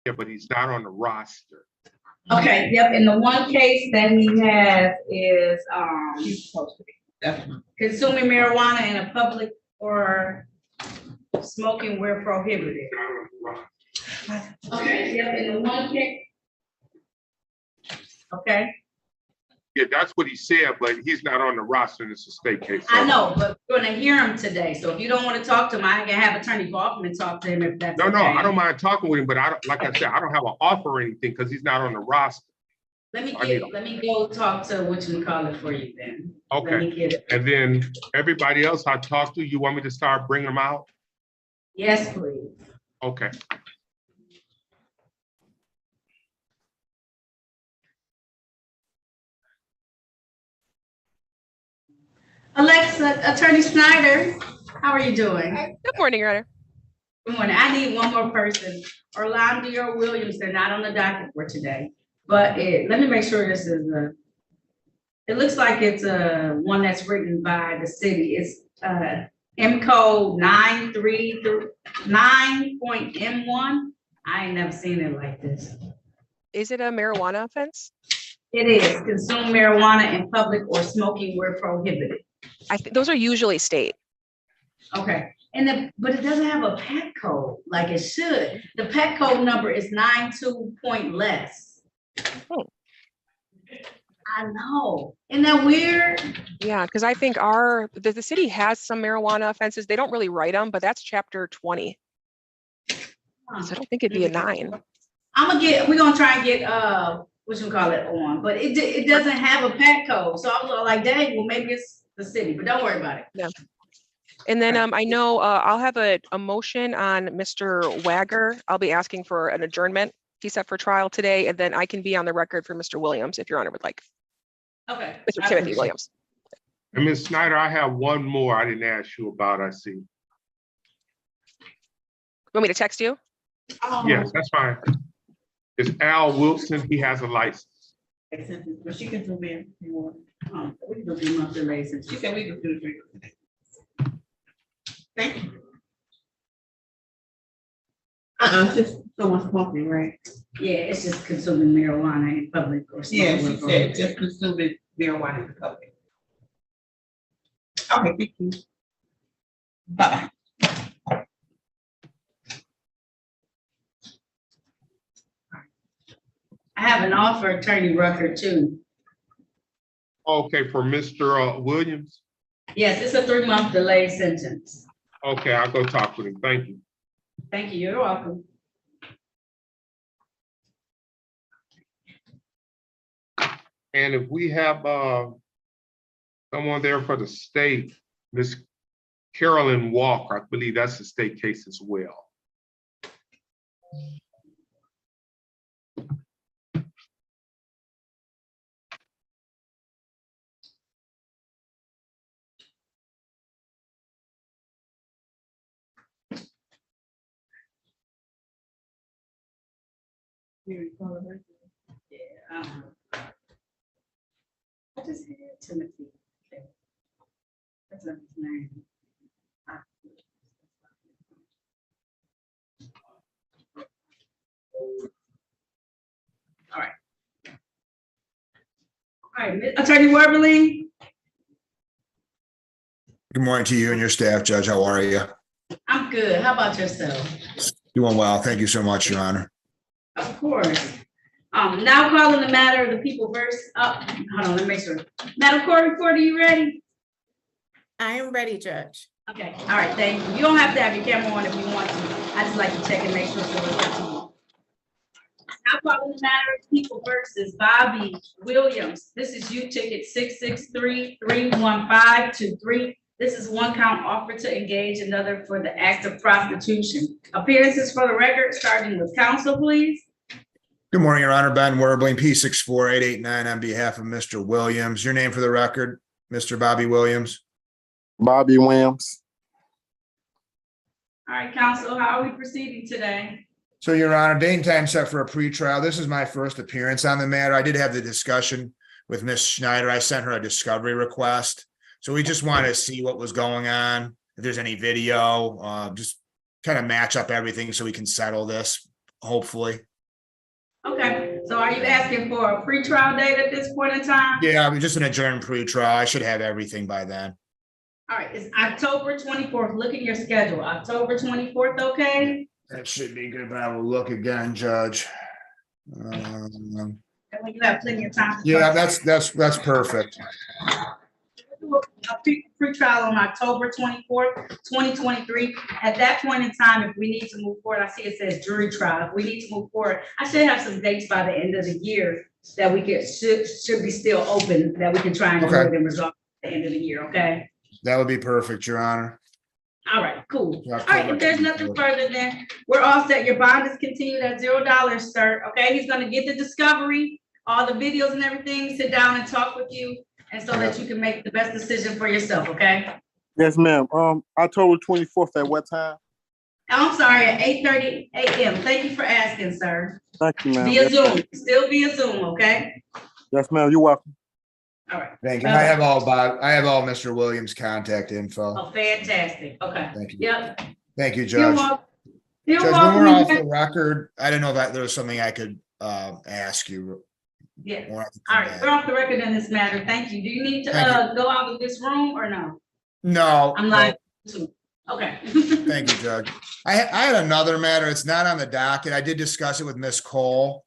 Yeah, but he's not on the roster. Okay, yep, and the one case that he has is, He's supposed to be. Definitely. consuming marijuana in a public or smoking where prohibited. Okay, yep, and the one case. Okay, Yeah, that's what he said, but he's not on the roster and it's a state case. I know, but we're gonna hear him today, so if you don't wanna talk to him, I can have Attorney Kaufman talk to him if that's No, okay. no, I don't mind talking with him, but I don't, like I said, I don't have an offer or anything because he's not on the roster. Let me go talk to whatchamacallit for you then. Let Okay, me get it. and then everybody else I talked to, you want me to start bringing them out? Yes, please. Okay. Alexa, Attorney Snyder, how are you doing? Good morning, Your Honor. Good morning. I need one more person. Orlando Williams, they're not on the docket for today. But let me make sure this is it looks like it's one that's written by the city. It's M code 9.M1. I ain't never seen it like this. Is it a marijuana offense? It is consume marijuana in public or smoking where prohibited. I think those are usually state. Okay, but it doesn't have a PAC code like it should. The PAC code number is 92 point less. Hmm. I know. Isn't that weird? Yeah, because I think the city has some marijuana offenses. They don't really write them, but that's chapter 20. So I don't think it'd be a 9. We're gonna try and get on, but it doesn't have a PAC code. So I was like, dang, well, maybe it's the city, but don't worry about it. Yeah. And then I know I'll have a motion on Mr. Wagger. I'll be asking for an adjournment. He's set for trial today, and then I can be on the record for Mr. Williams if Your Honor would like. Okay. Mr. Timothy Williams. And Ms. Snyder, I have one more I didn't ask you about, I see. Want me to text you? Yes, that's fine. It's Al Wilson, he has a license. But she can do me if you want. We can do monthly license. She said we can do 3. Thank you. Just someone's smoking, right? Yeah, it's just consuming marijuana in public or smoking. Yeah, she where said prohibited. just consuming marijuana in the public. Okay, thank you. Bye. I have an offer, Attorney Rucker, too. Okay, for Mr. Williams? Yes, it's a 3-month delayed sentence. Okay, I'll go talk with him. Thank you. Thank you. You're welcome. And if we have someone there for the state, Miss Carolyn Walker, I believe that's a state case as well. Yeah. I just had Timothy. Okay. That's not his name. All right. All right, Attorney Werberling. Good morning to you and your staff, Judge. How are you? I'm good. How about yourself? Doing well. Thank you so much, Your Honor. Of course. Now calling the matter of the people versus, hold on, let me make sure. Madam Court Reporter, you ready? I am ready, Judge. Okay, all right, thank you. You don't have to have your camera on if you want to. I just like to check and make sure it's up to you. Now calling the matter of people versus Bobby Williams. This is U ticket 663-31523. This is one count offer to engage another for the act of prostitution. Appearances for the record, starting with counsel, please. Good morning, Your Honor. Ben Werbling, P64889 on behalf of Mr. Williams. Your name for the record, Mr. Bobby Williams. Bobby Williams. All right, counsel, how are we proceeding today? So, Your Honor, date and time set for a pretrial. This is my first appearance on the matter. I did have the discussion with Ms. Schneider. I sent her a discovery request. So we just wanted to see what was going on, if there's any video, just kind of match up everything so we can settle this, hopefully. Okay, so are you asking for a pretrial date at this point in time? Yeah, I'm just an adjourned pre-trial. I should have everything by then. All right, it's October 24th. Look at your schedule. October 24th, okay? That should be good, but I will look again, Judge. And when you have plenty of time. to Yeah, talk. that's perfect. Do a pretrial on October 24th, 2023. At that point in time, if we need to move forward, I see it says jury trial. If we need to move forward, I should have some dates by the end of the year that we should be still open, that we can try and do Okay. it and resolve at the end of the year, okay? That would be perfect, Your Honor. All right, cool. Yeah, All right, if there's nothing further, then we're all set. Your bond is continued at $0, sir. Okay, he's gonna get the discovery, all the videos and everything, sit down and talk with you, and so that you can make the best decision for yourself, okay? Yes, ma'am. October 24th at what time? I'm sorry, at 8:30 a.m. Thank you for asking, sir. Thank you, ma'am. Via Yes, ma'am. Zoom, still via Zoom, okay? Yes, ma'am. You're welcome. All right. Thank you. I have all Mr. Williams' contact info. Oh, fantastic. Okay. Thank you. Yep. Thank you, You're Judge. welcome. You're Judge, when we're off the welcome. record, I didn't know that there was something I could ask you. Yeah. Or I could All come right, back. we're off the record in this matter. Thank you. Do you need to Thank go out of this room or no? No. I'm no. live too. Okay. Thank you, Judge. I had another matter. It's not on the docket. I did discuss it with Miss Cole.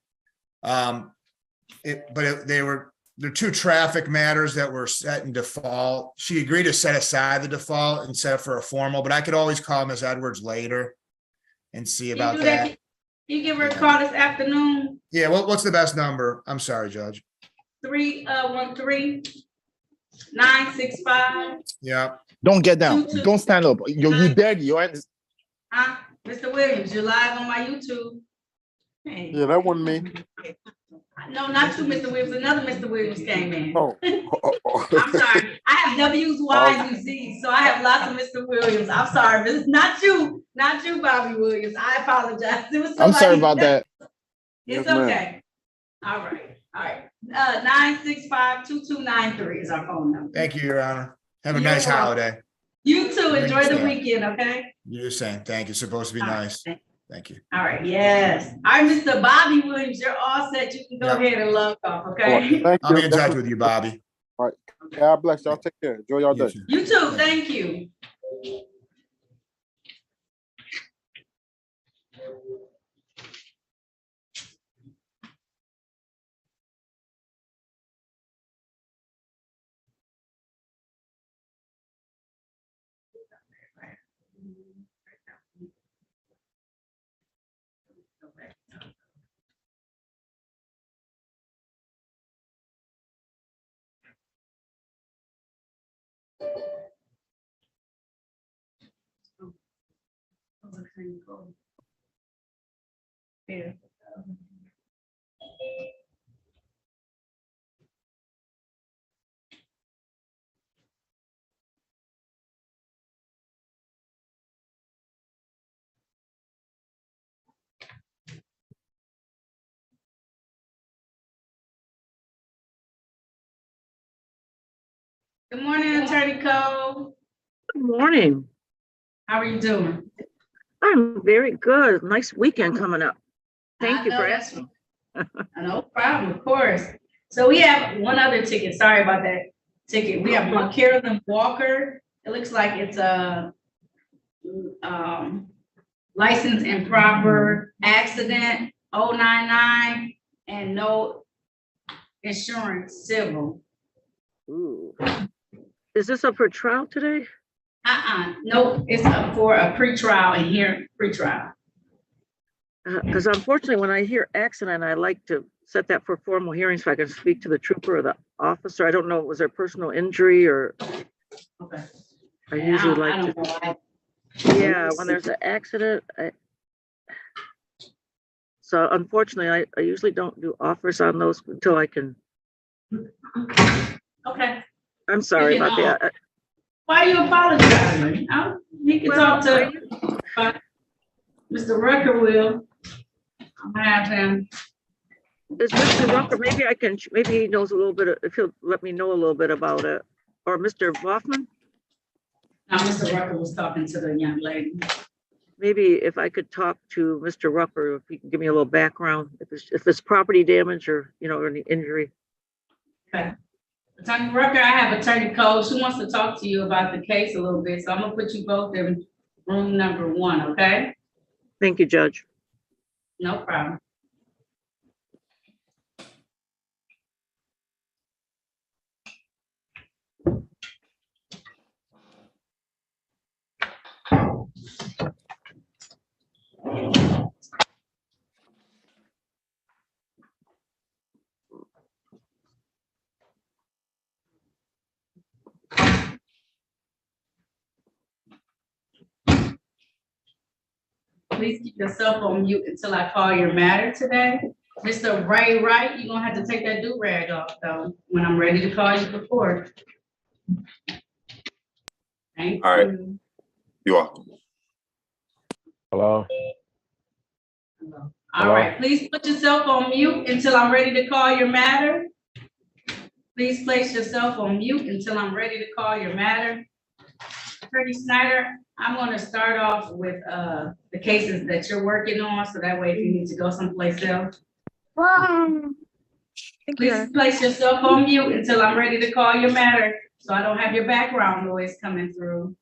They're two traffic matters that were set in default. She agreed to set aside the default and set it for a formal, but I could always call Ms. Edwards later and see You about do that. You give her a call this afternoon, Yeah, what's the best number? I'm sorry, Judge. 313-965. Yeah, Don't get down. 22. Don't stand up. You dead. Huh? Mr. Williams, you're live on my YouTube. Hey. Yeah, that wasn't me. No, not you, Mr. Williams. Another Mr. Williams came in. Oh. I'm sorry. I have W's, Y's, and Z's, so I have lots of Mr. Williams. I'm sorry, but it's not you, Bobby Williams. I apologize. It was I'm sorry somebody- about that. It's Yes, ma'am. okay. All right. 965-2293 is our phone number. thank you, Your Honor. Have a You're nice welcome. holiday. You too. Thank Enjoy you, the sir. weekend, okay? You're the same. Thank you. It's supposed to be All right. nice. Thank you. All right, yes. All right, Mr. Bobby Williams, you're all set. You can go Yep. ahead and log off, All okay? right, thank I'll be you. in touch with you, Bobby. God bless y'all. Take care. Enjoy y'all You day. too. You too. Thank you. Yeah. Good morning, Attorney Cole. Good morning. How are you doing? I'm very good. Nice weekend coming up. Thank I you know for that's- asking. No problem, of course. So we have one other ticket. Sorry about that ticket. We have one Carolyn Walker. It looks like it's a license improper accident, 099, and no insurance civil. Ooh. Is this up for trial today? No, it's up for a pretrial and hearing pretrial. Because unfortunately, when I hear accident, I like to set that for formal hearing so I can speak to the trooper or the officer. I don't know, was there personal injury or Okay. I usually I like don't know. yeah, when there's an accident. So unfortunately, I usually don't do offers on those until I can. Okay. I'm sorry about that. Why are you apologizing? You can Well, talk to Mr. Rucker will. I'll have him. Is Mr. Rucker, maybe he knows a little bit, if he'll let me know a little bit about it, or Mr. Hoffman? Now, Mr. Rucker was talking to the young lady. maybe if I could talk to Mr. Rucker, if he can give me a little background, if it's property damage or, or any injury. Okay. Attorney Rucker, I have Attorney Cole. She wants to talk to you about the case a little bit, so I'm gonna put you both in room number 1, okay? Thank you, Judge. No problem. Please keep yourself on mute until I call your matter today. Mr. Ray Wright, you're gonna have to take that do-rag off though, when I'm ready to call you before. Thank All right. you. You are. Hello? All right, please put yourself on mute until I'm ready to call your matter. Please place yourself on mute until I'm ready to call your matter. Attorney Snyder, I'm gonna start off with the cases that you're working on, so that way if you need to go someplace else. Thank you, Your Honor. Please place yourself on mute until I'm ready to call your matter, so I don't have your background noise coming through.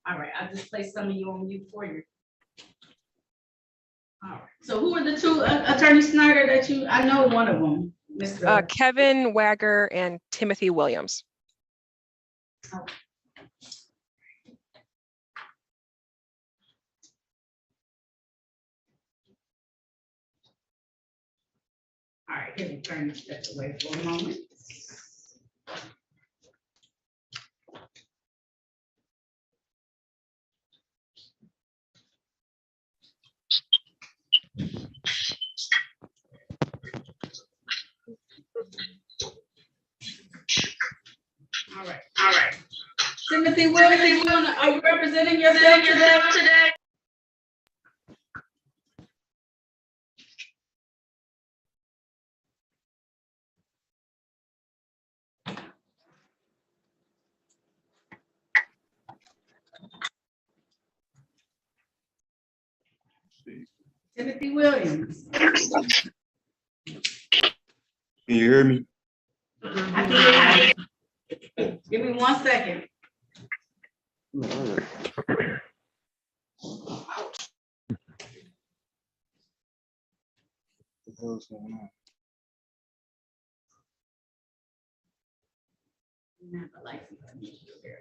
All right, I'll just place some of you on mute for you. All right, so who are the two, Attorney Snyder, that I know one of them, Mr. Kevin Wagger and Timothy Williams. All right, let me turn this step away for a moment. All right. Timothy Williams, are you representing yourself today? Timothy Williams. Can you hear me? I can hear you. Give me 1 second. What the hell's going on?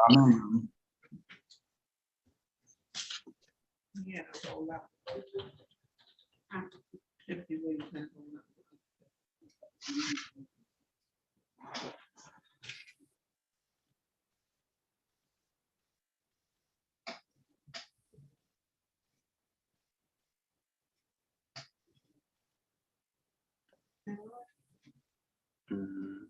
I know you. Yeah, a whole lot. If you really can't hold up. Mhm.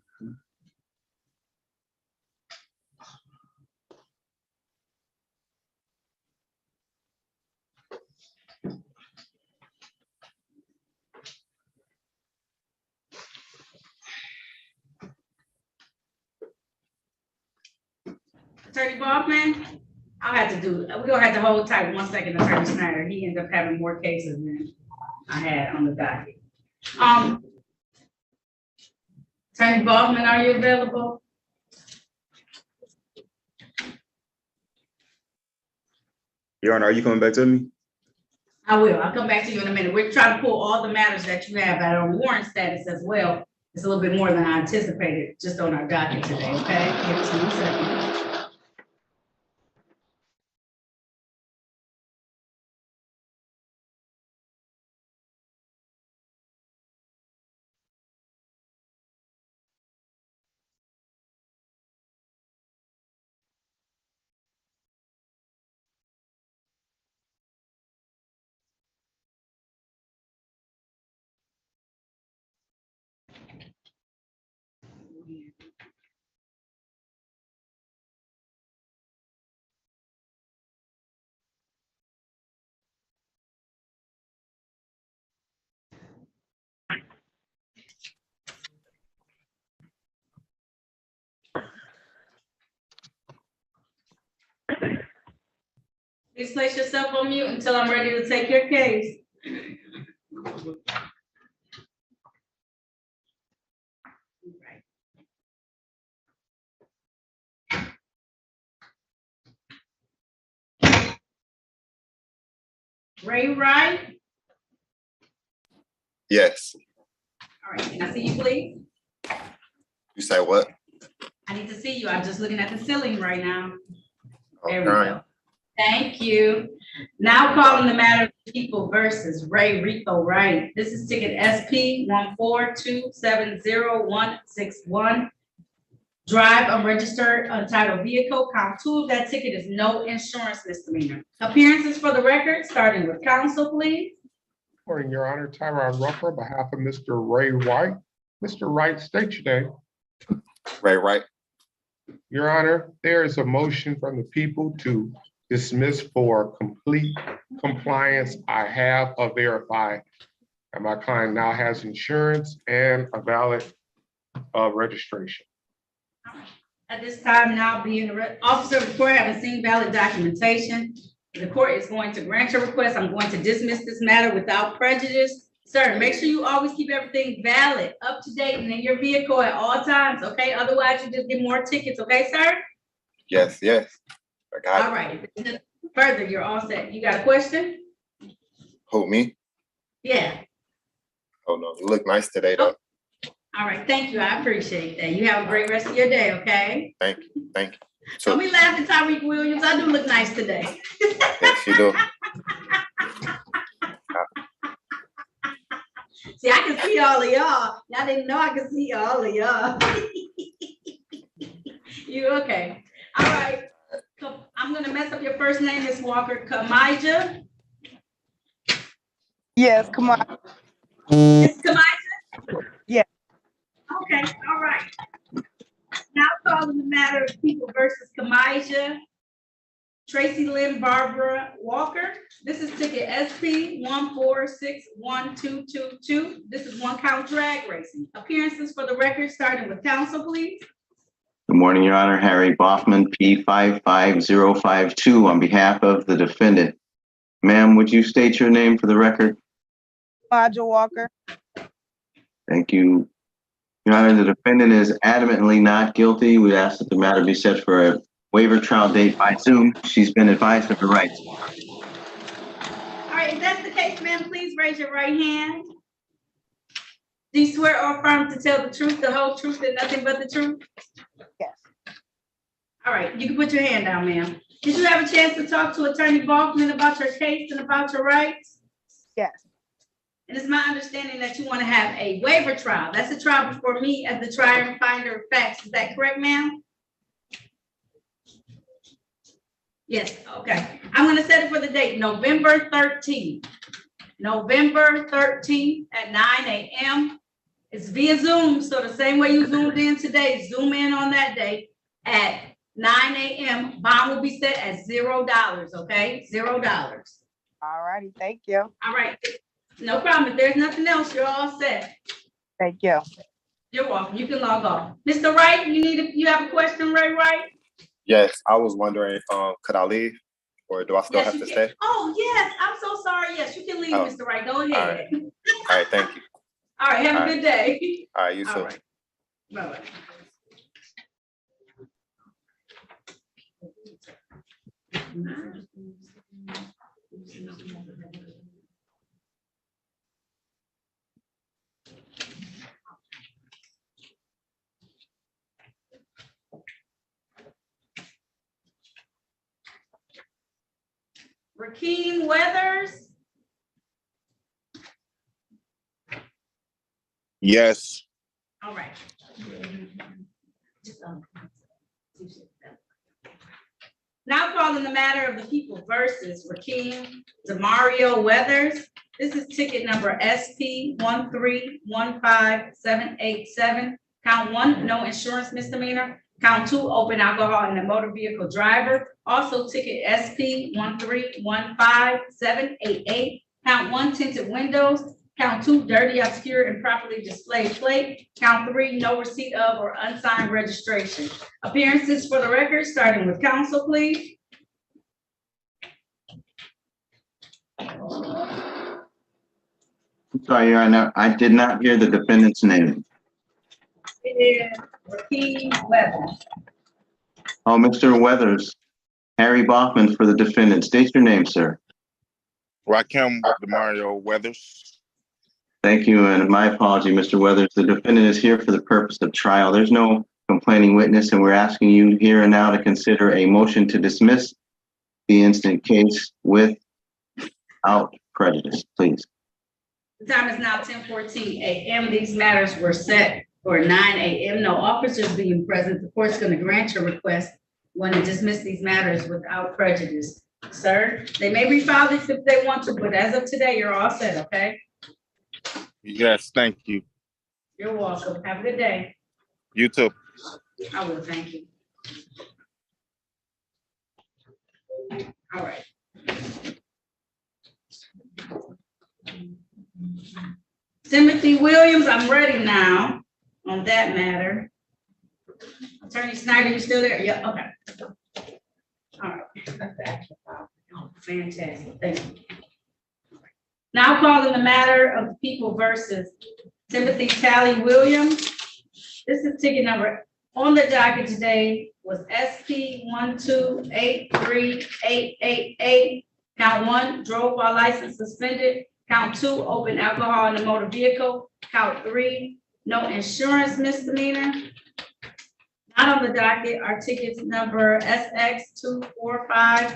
Attorney Baldwin, we're gonna have to hold tight 1 second, Attorney Snyder. He ended up having more cases than I had on the docket. Attorney Baldwin, are you available? Your Honor, are you coming back to me? I will. I'll come back to you in a minute. We're trying to pull all the matters that you have that are on warrant status as well. It's a little bit more than I anticipated just on our docket today, okay? Give us 1 second. Please place yourself on mute until I'm ready to take your case. Ray Wright, Yes. all right, can I see you, please? You say what? I need to see you. I'm just looking at the ceiling right now. There we Okay. go. Thank you. Now calling the matter of People versus Ray Rico Wright. This is ticket SP 142706161. Drive unregistered untitled vehicle. Count 2 of that ticket is no insurance misdemeanor. Appearances for the record, starting with counsel, please. Morning, Your Honor. Tyrod Rucker, on behalf of Mr. Ray White. Mr. Wright, state your name. Ray Wright. Your Honor, there is a motion from the people to dismiss for complete compliance. I have verified that my client now has insurance and a valid registration. At this time, now being the officer of the court, having seen valid documentation, the court is going to grant your request. I'm going to dismiss this matter without prejudice. Sir, make sure you always keep everything valid, up to date, and in your vehicle at all times, okay? Otherwise, you just get more tickets, okay, sir? Yes, yes. I got All right. Further, you're all set. You got a question? it. Who, me? Yeah. Oh, no. You look nice today, though. All right. Thank you. I appreciate that. You have a great rest of your day, okay? Thank you. Thank you. Don't be laughing, Tyreek Williams. I do look nice today. Yes, you do. See, I can see all of y'all. Y'all didn't know I could see all of y'all. You okay? All right. I'm gonna mess up your first name, Miss Walker. Kamija. Yes, come on. Miss Kamija? Yeah. Okay, all right. Now calling the matter of People versus Kamija. Tracy Lynn Barbara Walker. This is ticket SP 1461222. This is one count drag racing. Appearances for the record, starting with counsel, please. Good morning, Your Honor. Harry Boffman, P55052, on behalf of the defendant. Ma'am, would you state your name for the record? Roger Walker. Thank you. Your Honor, the defendant is adamantly not guilty. We ask that the matter be set for a waiver trial date by Zoom. She's been advised of her rights. All right, if that's the case, ma'am, please raise your right hand. Do you swear or affirm to tell the truth, the whole truth, and nothing but the truth? Yes. All right, you can put your hand down, ma'am. Did you have a chance to talk to Attorney Balkman about your case and about your rights? Yes. And it's my understanding that you want to have a waiver trial. That's a trial before me as the trier and finder of facts. Is that correct, ma'am? Yes, okay. I'm gonna set it for the date, November 13th. November 13th at 9 a.m. It's via Zoom, so the same way you zoomed in today, zoom in on that day at 9 a.m. Bond will be set at $0, okay? $0. All righty, thank you. All right, no problem. If there's nothing else, you're all set. Thank you. You're welcome. You can log off. Mr. Wright, you have a question, Ray Wright? Yes, I was wondering, could I leave? Or do I still Yes, have you to can. stay? Oh, yes, I'm so sorry. Yes, you can leave, Oh, Mr. Wright. Go ahead. All right, thank you. All right, have All a right. good day. All right, you All too. right. Bye-bye. Rakeem Weathers. Yes. All right. Now calling the matter of the People versus Rakeem Demario Weathers. This is ticket number SP 1315787. Count 1, no insurance misdemeanor. Count 2, open alcohol in a motor vehicle driver. Also ticket SP 1315788. Count 1, tinted windows. Count 2, dirty, obscure, improperly displayed plate. Count 3, no receipt of or unsigned registration. Appearances for the record, starting with counsel, please. I'm sorry, Your Honor, I did not hear the defendant's name. It is Rakeem Weathers. Oh, Mr. Weathers, Harry Bachman for the defendant. State your name, sir. Rakim Demario Weathers. Thank you, and my apology, Mr. Weathers. The defendant is here for the purpose of trial. There's no complaining witness, and we're asking you here and now to consider a motion to dismiss the instant case without prejudice, please. The time is now 10:14 a.m. These matters were set for 9 a.m. No officers being present. The court's going to grant your request when to dismiss these matters without prejudice. Sir, they may refile this if they want to, but as of today, you're all set, okay? Yes, thank you. You're welcome. Have a good day. You too. I will, thank you. All right. Timothy Williams, I'm ready now on that matter. Attorney Snyder, you still there? Yeah, okay. All right. Oh, fantastic, thank you. Now calling the matter of the people versus Timothy Tally Williams. This is ticket number on the docket today was SP 1283888. Count 1, drove while license suspended. Count 2, open alcohol in the motor vehicle. Count 3, no insurance misdemeanor. Not on the docket are tickets number SX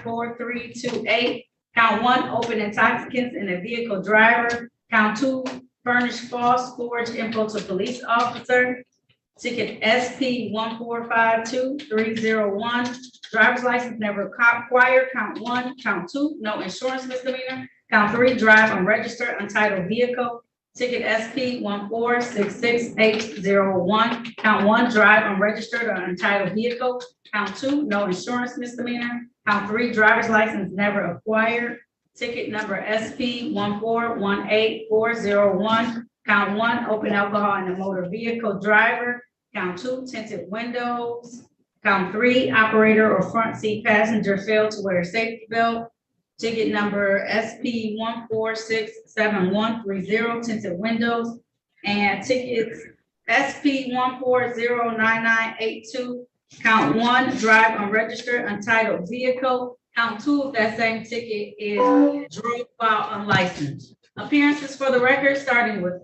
2454328. Count 1, open intoxicants in a vehicle driver. Count 2, furnish false forged info to police officer. Ticket SP 1452301. Driver's license never acquired. Count 1. Count 2, no insurance misdemeanor. Count 3, drive unregistered untitled vehicle. Ticket SP 1466801. Count 1, drive unregistered or untitled vehicle. Count 2, no insurance misdemeanor. Count 3, driver's license never acquired. Ticket number SP 1418401. Count 1, open alcohol in the motor vehicle driver. Count 2, tinted windows. Count 3, operator or front seat passenger failed to wear a safety belt. Ticket number SP 1467130, tinted windows. And tickets SP 1409982. Count 1, drive unregistered untitled vehicle. Count 2 of that same ticket is drove while unlicensed. Appearances for the record, starting with,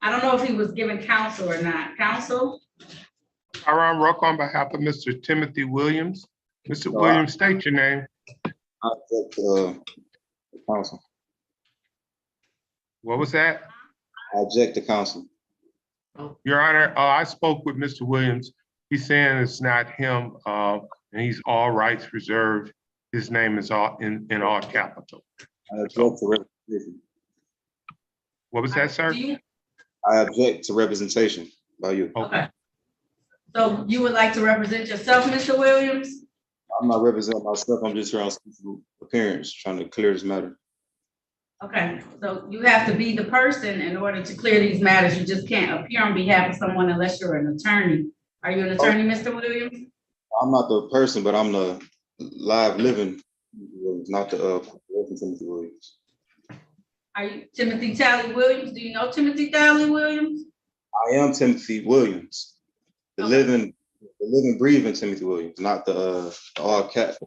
I don't know if he was given counsel or not. Counsel? Aaron Ruck on behalf of Mr. Timothy Williams. Mr. Williams, state your name. I object to counsel. What was that? I object to counsel. Your Honor, I spoke with Mr. Williams. He's saying it's not him, and he's all rights reserved. His name is all in all capital. I object to representation. What was that, sir? I object to representation by you. Okay. So you would like to represent yourself, Mr. Williams? I'm not representing myself. I'm just here on special appearance, trying to clear this matter. Okay, so you have to be the person in order to clear these matters. You just can't appear on behalf of someone unless you're an attorney. Are you an attorney, Mr. Williams? I'm not the person, but I'm the live living, not the Timothy Williams. Are you Timothy Tally Williams? Do you know Timothy Tally Williams? I am Timothy Williams, the living, breathing Timothy Williams, not the all cat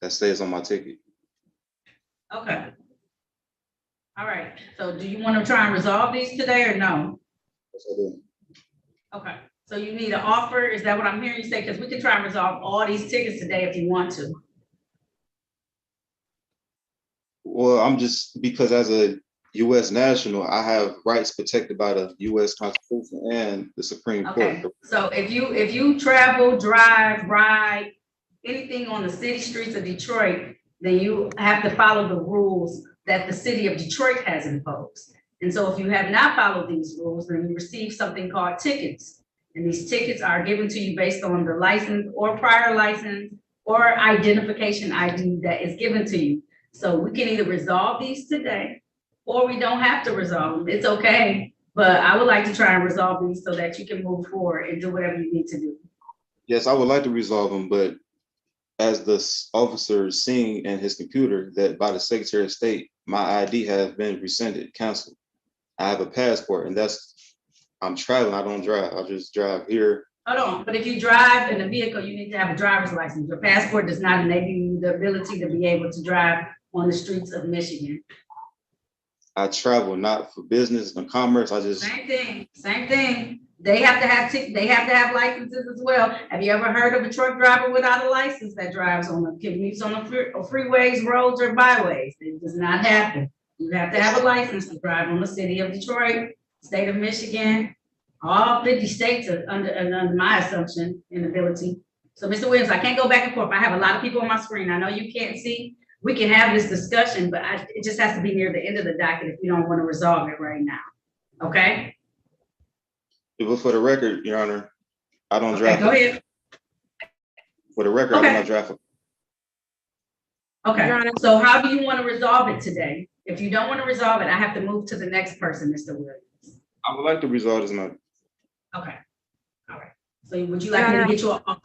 that stays on my ticket. Okay. All right, so do you want to try and resolve these today or no? Yes, I do. Okay, so you need an offer, is that what I'm hearing you say? Because we can try and resolve all these tickets today if you want to. Well, I'm just, because as a U.S. national, I have rights protected by the U.S. Constitution and the Supreme Okay, Court. so if you travel, drive, ride, anything on the city streets of Detroit, then you have to follow the rules that the city of Detroit has imposed. And so if you have not followed these rules, then you receive something called tickets. And these tickets are given to you based on the license or prior license or identification ID that is given to you. So we can either resolve these today or we don't have to resolve them. It's okay. But I would like to try and resolve these so that you can move forward and do whatever you need to do. Yes, I would like to resolve them, but as the officer is seeing in his computer that by the Secretary of State, my ID has been rescinded, canceled. I have a passport and I'm traveling, I don't drive. I just drive here. Hold on, but if you drive in a vehicle, you need to have a driver's license. Your passport does not enable you the ability to be able to drive on the streets of Michigan. I travel not for business and commerce. I just, Same thing, same thing. They have to have licenses as well. Have you ever heard of a truck driver without a license that drives on the commutes on the freeways, roads, or byways? It does not happen. You have to have a license to drive on the city of Detroit, state of Michigan, all 50 states are under my assumption and ability. So Mr. Williams, I can't go back and forth. I have a lot of people on my screen. I know you can't see. We can have this discussion, but it just has to be near the end of the docket if you don't want to resolve it right now. Okay? but for the record, Your Honor, I don't Okay, draft. go ahead. For the record, I do not draft. Okay, Your Honor. so how do you want to resolve it today? If you don't want to resolve it, I have to move to the next person, Mr. Williams. I would like to resolve this matter. Okay, all right. So would you like me to get you a?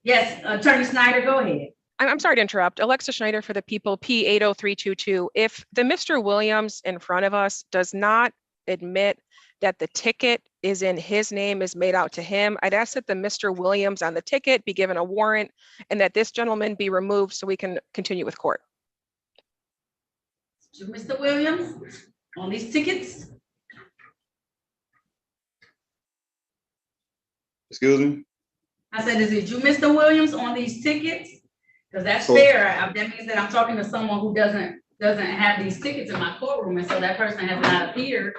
Yes, Attorney Snyder, go ahead. I'm sorry to interrupt. Alexa Schneider for the people, P80322. If the Mr. Williams in front of us does not admit that the ticket is in his name, is made out to him, I'd ask that the Mr. Williams on the ticket be given a warrant and that this gentleman be removed so we can continue with court. Mr. Williams, on these tickets? Excuse me? I said, is it you, Mr. Williams, on these tickets? Because that's So- fair. That means that I'm talking to someone who doesn't have these tickets in my courtroom, and so that person has not appeared.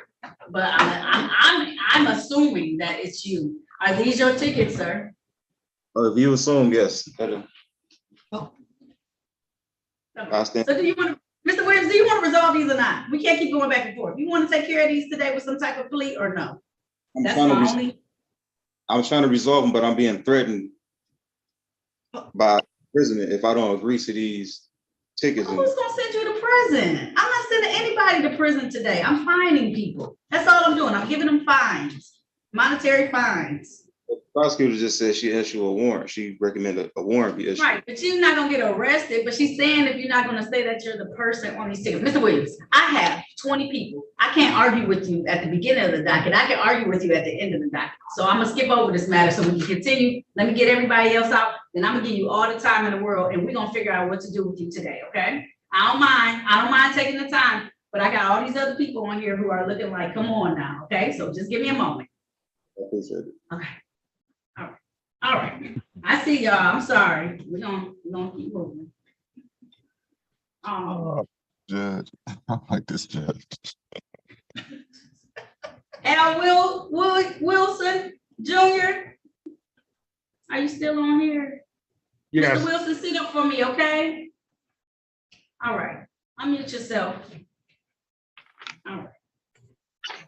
But I'm assuming that it's you. Are these your tickets, sir? If you assume, yes. Okay. I stand. So do you want to, Mr. Williams, do you want to resolve these or not? We can't keep going back and forth. You want to take care of these today with some type of plea or no? That's my only. I'm trying to resolve them, but I'm being threatened by imprisonment if I don't agree to these tickets. Who's gonna send you to prison? I'm not sending anybody to prison today. I'm fining people. That's all I'm doing. I'm giving them fines, monetary fines. The prosecutor just said she issued a warrant. She recommended a warrant be issued. Right, but you're not gonna get arrested, but she's saying if you're not gonna say that you're the person on these tickets. Mr. Williams, I have 20 people. I can't argue with you at the beginning of the docket. I can argue with you at the end of the docket. So I'm gonna skip over this matter so we can continue. Let me get everybody else out, then I'm gonna give you all the time in the world and we're gonna figure out what to do with you today, okay? I don't mind taking the time, but I got all these other people on here who are looking like, come on now, okay? So just give me a moment. I appreciate it. Okay. All right. I see y'all. I'm sorry. We're gonna keep moving. Judge, I like this judge. Al Wilson Jr. Are you still on here? Yes. Mr. Wilson, sit up for me, okay? All right. Unmute yourself. All right.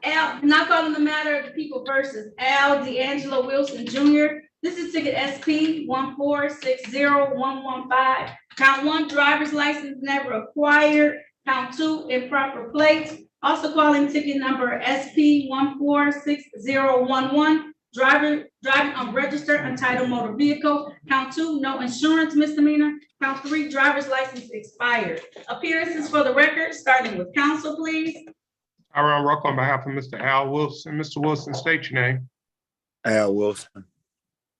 Al, not calling the matter of the people versus Al D'Angelo Wilson Jr. This is ticket SP 1460115. Count 1, driver's license never acquired. Count 2, improper plates. Also calling ticket number SP 1460111. Driving unregistered untitled motor vehicle. Count 2, no insurance misdemeanor. Count 3, driver's license expired. Appearances for the record, starting with counsel, please. Tyrone Ruck on behalf of Mr. Al Wilson. Mr. Wilson, state your name. Al Wilson.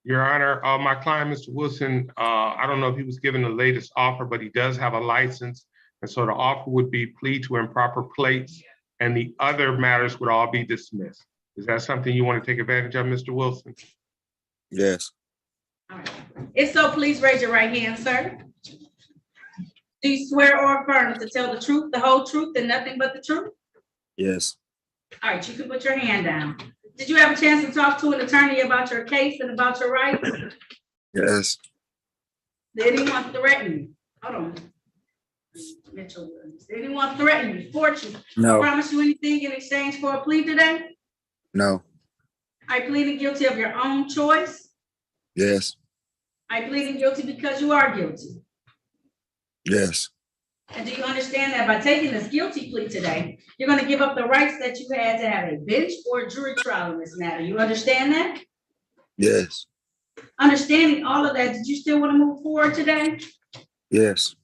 Your Honor, my client, Mr. Wilson, I don't know if he was given the latest offer, but he does have a license. And so the offer would be plea to improper plates and the other matters would all be dismissed. Is that something you want to take advantage of, Mr. Wilson? Yes. All right. If so, please raise your right hand, sir. Do you swear or affirm to tell the truth, the whole truth, and nothing but the truth? Yes. All right, you can put your hand down. Did you have a chance to talk to an attorney about your case and about your rights? Yes. Did anyone threaten you? Hold on. Mitchell Williams. Did anyone threaten you, fortune? No. Promise you anything in exchange for a plea today? No. Are you pleading guilty of your own choice? Yes. Are you pleading guilty because you are guilty? Yes. And do you understand that by taking this guilty plea today, you're going to give up the rights that you had to have a bench or a jury trial in this matter? You understand that? Yes. Understanding all of that, did you still want to move forward today? Yes.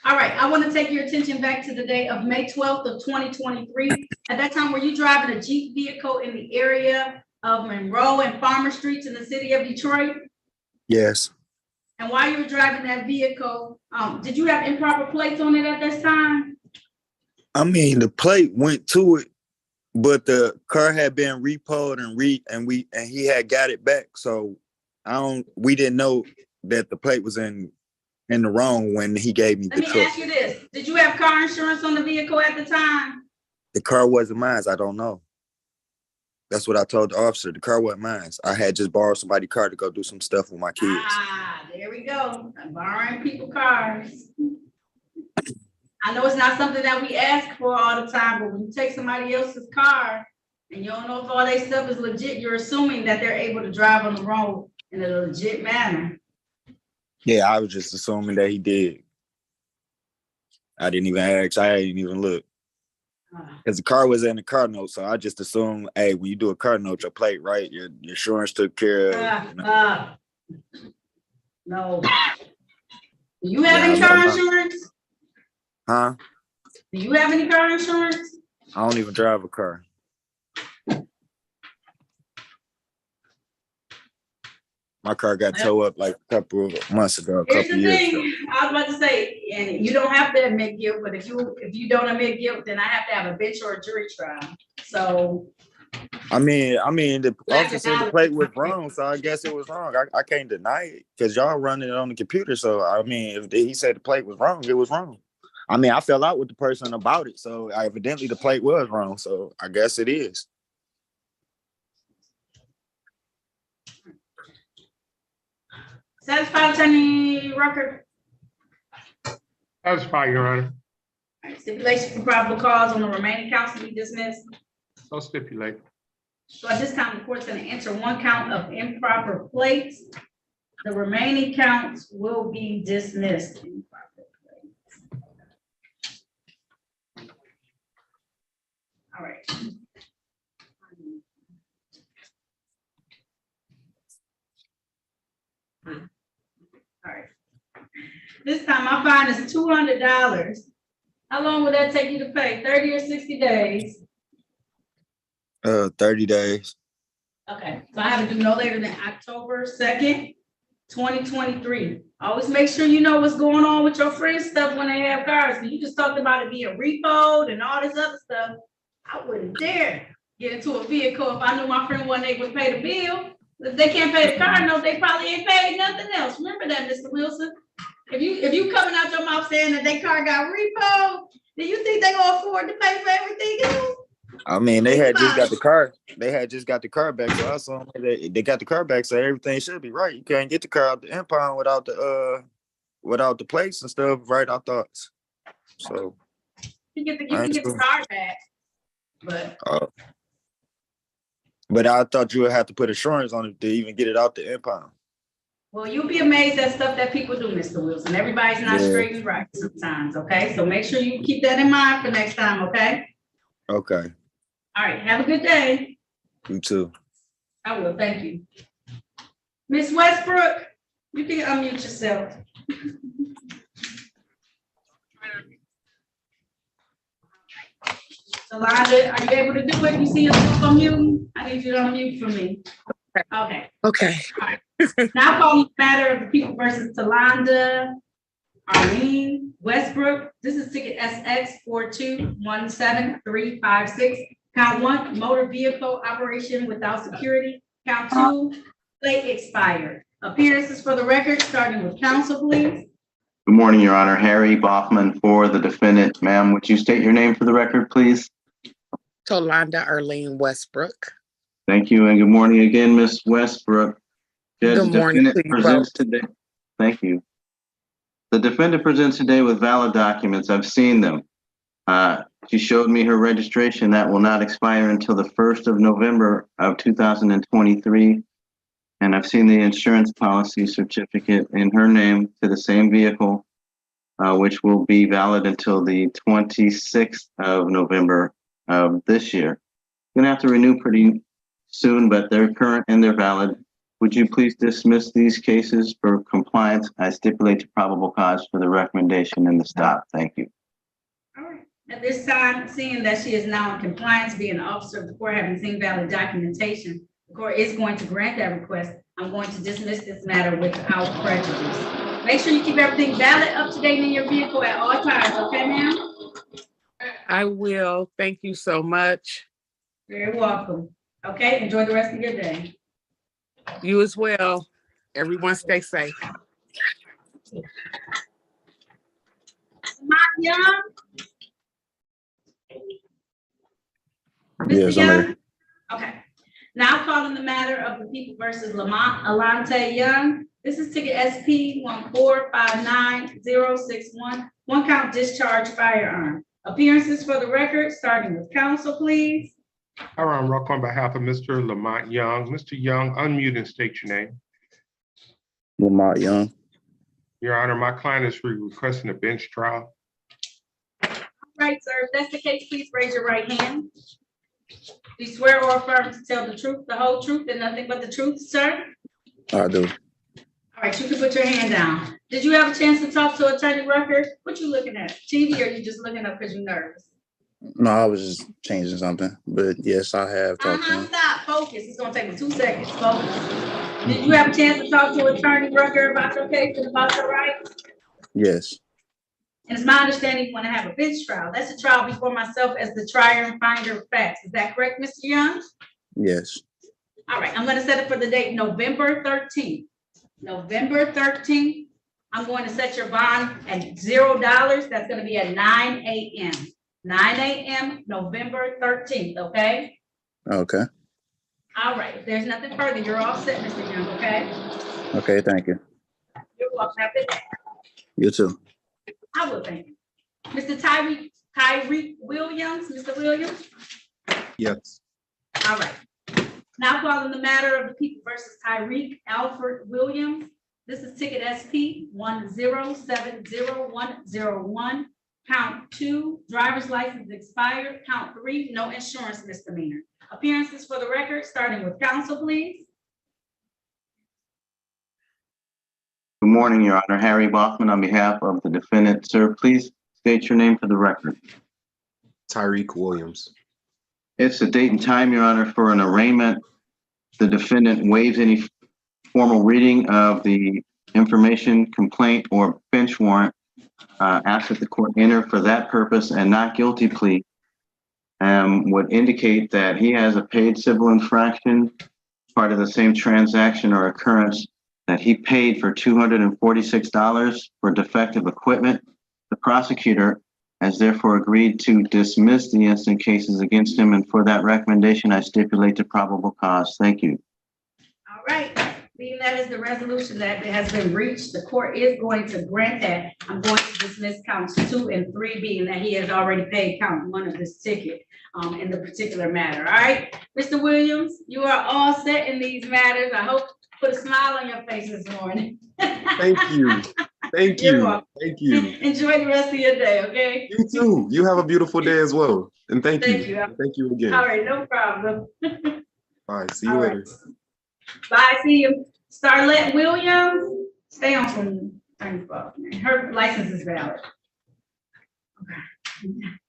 All right, I want to take your attention back to the day of May 12th of 2023. At that time, were you driving a Jeep vehicle in the area of Monroe and Farmer Streets in the city of Detroit? Yes. And while you were driving that vehicle, did you have improper plates on it at this time? I mean, the plate went to it, but the car had been repoed and he had got it back. So we didn't know that the plate was in the wrong when he gave me Let the me truck. ask you this. Did you have car insurance on the vehicle at the time? The car wasn't mine. I don't know. That's what I told the officer. The car wasn't mine. I had just borrowed somebody's car to go do some stuff with my kids. There we go. I'm borrowing people cars. I know it's not something that we ask for all the time, but when you take somebody else's car and you don't know if all their stuff is legit, you're assuming that they're able to drive on the road in a legit manner. Yeah, I was just assuming that he did. I didn't even ask. I didn't even look. Because the car was in the car note, so I just assumed, hey, when you do a car note, your plate, right? Your insurance took care of. No. Do you have any car insurance? Huh? Do you have any car insurance? I don't even drive a car. My car got towed up like a couple of months ago, Here's the years ago. thing, I was about to say, and you don't have to admit guilt, but if you don't admit guilt, then I have to have a bench or a jury trial. So. I mean, the officer said the plate was wrong, so I guess it was wrong. I can't deny it because y'all running it on the computer. So I mean, if he said the plate was wrong, it was wrong. I mean, I fell out with the person about it, so evidently the plate was wrong. So I guess it is. Satisfied attorney record. Satisfied, Your Honor. All right, stipulation for probable cause on the remaining counts to be dismissed. So stipulate. So at this time, the court's going to enter one count of improper plates. The remaining counts will be dismissed. All right. All right. This time my fine is $200. How long would that take you to pay? 30 or 60 days? 30 days. Okay, so I have to do no later than October 2nd, 2023. Always make sure you know what's going on with your friends' stuff when they have cars. You just talked about it being repoed and all this other stuff. I wouldn't dare get into a vehicle if I knew my friend wasn't able to pay the bill. If they can't pay the car note, they probably ain't paid nothing else. Remember that, Mr. Wilson? If you coming out your mouth saying that their car got repoed, do you think they gonna afford to pay for everything else? I mean, they had just got the car. They had just got the car back, so I assume they got the car back, so everything should be right. You can't get the car out the impound without the plates and stuff, right? I thought. So You can get the car back, but I thought you would have to put insurance on it to even get it out the impound. well, you'll be amazed at stuff that people do, Mr. Wilson. Everybody's not straight and right sometimes, okay? So make sure you keep that in mind for next time, okay? Okay. All right, have a good day. You too. I will, thank you. Ms. Westbrook, you can unmute yourself. Yolanda, are you able to do it? You see yourself on mute? I need you to unmute for me. Okay. Okay. All right. Now calling the matter of the people versus Yolanda Arlene Westbrook. This is ticket SX 4217356. Count 1, motor vehicle operation without security. Count 2, plate expired. Appearances for the record, starting with counsel, please. Good morning, Your Honor. Harry Boffman for the defendant. Ma'am, would you state your name for the record, please? Tolanda Arlene Westbrook. Thank you, and good morning again, Ms. Westbrook. Judge, Good morning defendant to you presents today. Thank you. The defendant presents today with valid documents. I've seen them. She showed me her registration that will not expire until the 1st of November of 2023. And I've seen the insurance policy certificate in her name to the same vehicle, which will be valid until the 26th of November of this year. Gonna have to renew pretty soon, but they're current and they're valid. Would you please dismiss these cases for compliance? I stipulate to probable cause for the recommendation and the stop. Thank you. All right. At this time, seeing that she is now in compliance, being an officer of the court, having seen valid documentation, the court is going to grant that request. I'm going to dismiss this matter without prejudice. Make sure you keep everything valid, up to date in your vehicle at all times, okay, ma'am? I will. Thank you so much. You're welcome. Okay, enjoy the rest of your day. You as well. Everyone stay safe. Young? Yes, Mr. I'm Young? here. Okay. Now calling the matter of the people versus Lamont Alante Young. This is ticket SP 1459061. One count discharge firearm. Appearances for the record, starting with counsel, please. Aaron Ruck on behalf of Mr. Lamont Young. Mr. Young, unmute and state your name. Lamont Young. Your Honor, my client is requesting a bench trial. Right, sir. If that's the case, please raise your right hand. Do you swear or affirm to tell the truth, the whole truth, and nothing but the truth, sir? I do. All right, you can put your hand down. Did you have a chance to talk to Attorney Rucker? What you looking at? TV, or you just looking up because you're nervous? No, I was just changing something, but yes, I have talked to him. Stop, focus. It's gonna take me 2 seconds, focus. Did you have a chance to talk to Attorney Rucker about your case and about your rights? Yes, And it's my understanding you want to have a bench trial. That's a trial before myself as the trier and finder of facts. Is that correct, Mr. Young? yes, All right, I'm gonna set it for the date November 13th. November 13th, I'm going to set your bond at $0. That's gonna be at 9 a.m. 9 a.m., November 13th, okay? okay, All right, if there's nothing further, you're all set, Mr. Young, okay? okay, thank you. You're welcome. Have a good day. You too. I will thank you. Mr. Tyreek Williams, Mr. Williams? Yes. All right. Now calling the matter of the people versus Tyreek Alfred Williams. This is ticket SP 1070101. Count 2, driver's license expired. Count 3, no insurance misdemeanor. Appearances for the record, starting with counsel, please. Good morning, Your Honor. Harry Bachman on behalf of the defendant. Sir, please state your name for the record. Tyreek Williams. It's a date and time, Your Honor, for an arraignment. The defendant waives any formal reading of the information, complaint, or bench warrant. Asked that the court enter for that purpose and not guilty plea. Would indicate that he has a paid civil infraction, part of the same transaction or occurrence, that he paid for $246 for defective equipment. The prosecutor has therefore agreed to dismiss the instant cases against him, and for that recommendation, I stipulate to probable cause. Thank you. All right, being that is the resolution that has been reached, the court is going to grant that. I'm going to dismiss counts 2 and 3, being that he has already paid count 1 of this ticket in the particular matter. All right, Mr. Williams, you are all set in these matters. I hope put a smile on your face this morning. Thank you. Thank You're you. welcome. Thank you. Enjoy the rest of your day, okay? You too. You have a beautiful day as well. And thank you. Thank you. Thank you again. All right, no problem. All right. See you All later. right. Bye, see you. Starlet Williams, stay on from her license is valid. Okay.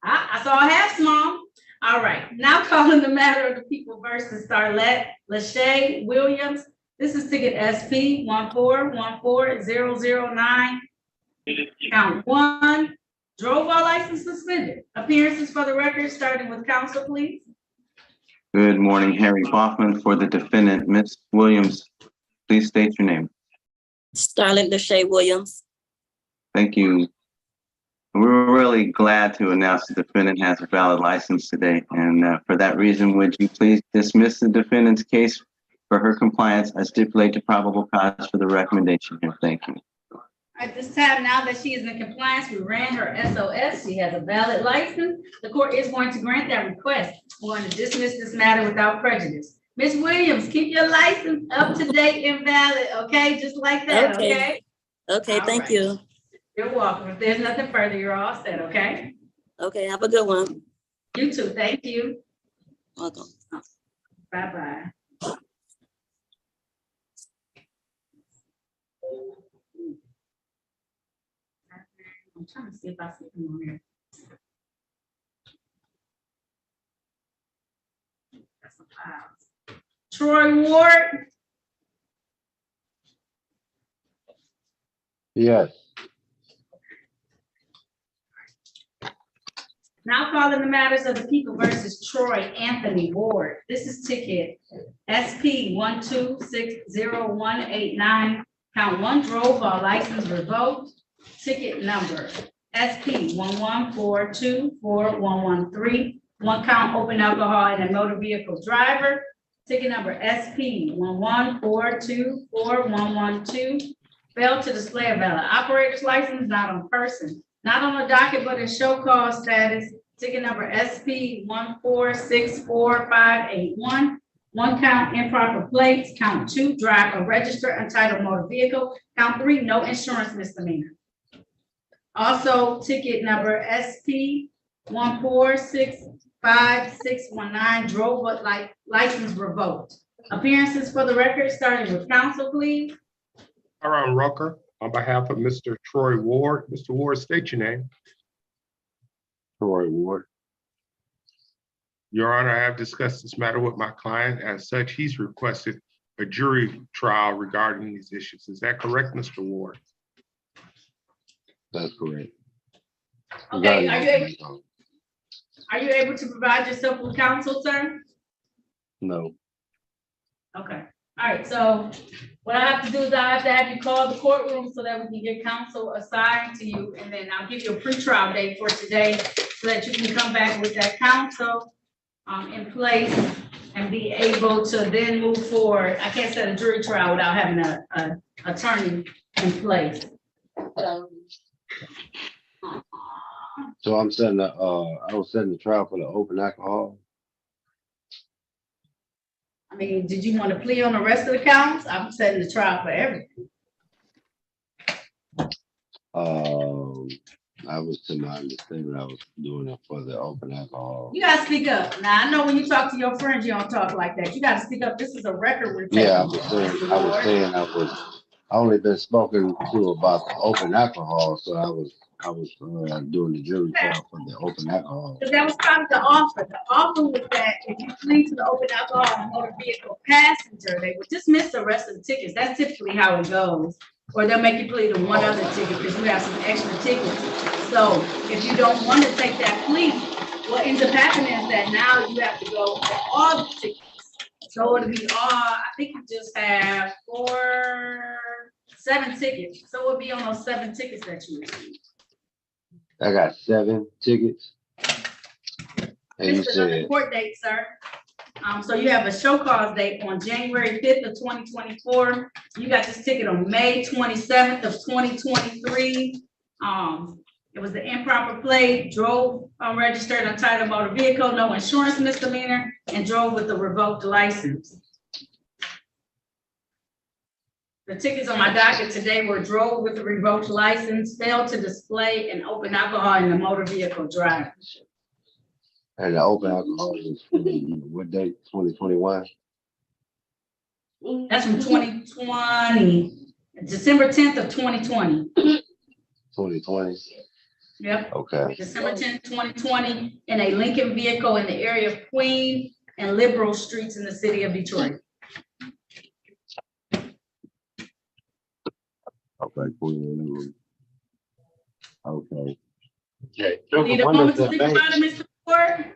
I saw a half small. All right, now calling the matter of the people versus Starlet Lachey Williams. This is ticket SP 1414009. Count 1, drove while license suspended. Appearances for the record, starting with counsel, please. Good morning, Harry Bachman for the defendant. Ms. Williams, please state your name. Starlet Lachey Williams. Thank you. We're really glad to announce the defendant has a valid license today. And for that reason, would you please dismiss the defendant's case for her compliance? I stipulate to probable cause for the recommendation here. Thank you. At this time, now that she is in compliance, we ran her SOS. She has a valid license. The court is going to grant that request. We're going to dismiss this matter without prejudice. Ms. Williams, keep your license up to date and valid, okay? Just like that, okay? Okay, thank right. you. You're welcome. If there's nothing further, you're all set, okay? Okay, have a good one. You too. Thank you. Welcome. Bye-bye. I'm trying to see if I see him on here. That's some files. Troy Ward, Yes. now calling the matters of the people versus Troy Anthony Ward. This is ticket SP 1260189. Count one, drove while license revoked. Ticket number SP 114241113. One count, open alcohol in a motor vehicle driver. Ticket number SP 114241112. Failed to display a valid operator's license, not on person, not on the docket, but in show cause status. Ticket number SP 1464581. One count, improper plates. Count two, drive a registered untitled motor vehicle. Count three, no insurance misdemeanor. Also, ticket number SP 1465619, drove but like license revoked. Appearances for the record, starting with counsel, please. Aaron Rucker, on behalf of Mr. Troy Ward. Mr. Ward, state your name. Troy Ward. Your Honor, I have discussed this matter with my client. As such, he's requested a jury trial regarding these issues. Is that correct, Mr. Ward? That's correct. Okay, are you able to provide yourself with counsel, sir? No. Okay, all right, so what I have to do is I have to have you call the courtroom so that we can get counsel assigned to you, and then I'll give you a pretrial date for today so that you can come back with that counsel in place and be able to then move forward. I can't set a jury trial without having a attorney in place. So I'm setting I was setting the trial for the open alcohol. I mean, did you want to plea on the rest of the counts? I'm setting the trial for everything. I was to my understanding I was doing it for the open alcohol. You gotta speak up. Now, I know when you talk to your friends, you don't talk like that. You gotta speak up. This is a record we're taking. Yeah, I was saying I only been spoken to about the open alcohol, so I was doing the jury trial for the open alcohol. Because that was part of the offer. The offer was that if you plead to the open alcohol and motor vehicle passenger, they would dismiss the rest of the tickets. That's typically how it goes. Or they'll make you plead to one other ticket because you have some extra tickets. So if you don't want to take that plea, what ends up happening is that now you have to go for all the tickets. So it'll be all, I think you just have 7 tickets. So it'll be on those 7 tickets that you received. I got 7 tickets. And you This is another said, court date, sir. So you have a show cause date on January 5th of 2024. You got this ticket on May 27th of 2023. It was the improper plate, drove unregistered untitled motor vehicle, no insurance misdemeanor, and drove with a revoked license. The tickets on my docket today were drove with a revoked license, failed to display and open alcohol in the motor vehicle driver. and the open alcohol was what date? 2021. That's from 2020, December 10th of 2020. 2020. Yep. Okay. December 10th, 2020, in a Lincoln vehicle in the area of Queen and Liberal Streets in the city of Detroit. Okay. Cool. Okay. Okay. Need a moment to think about it, Mr. Ford?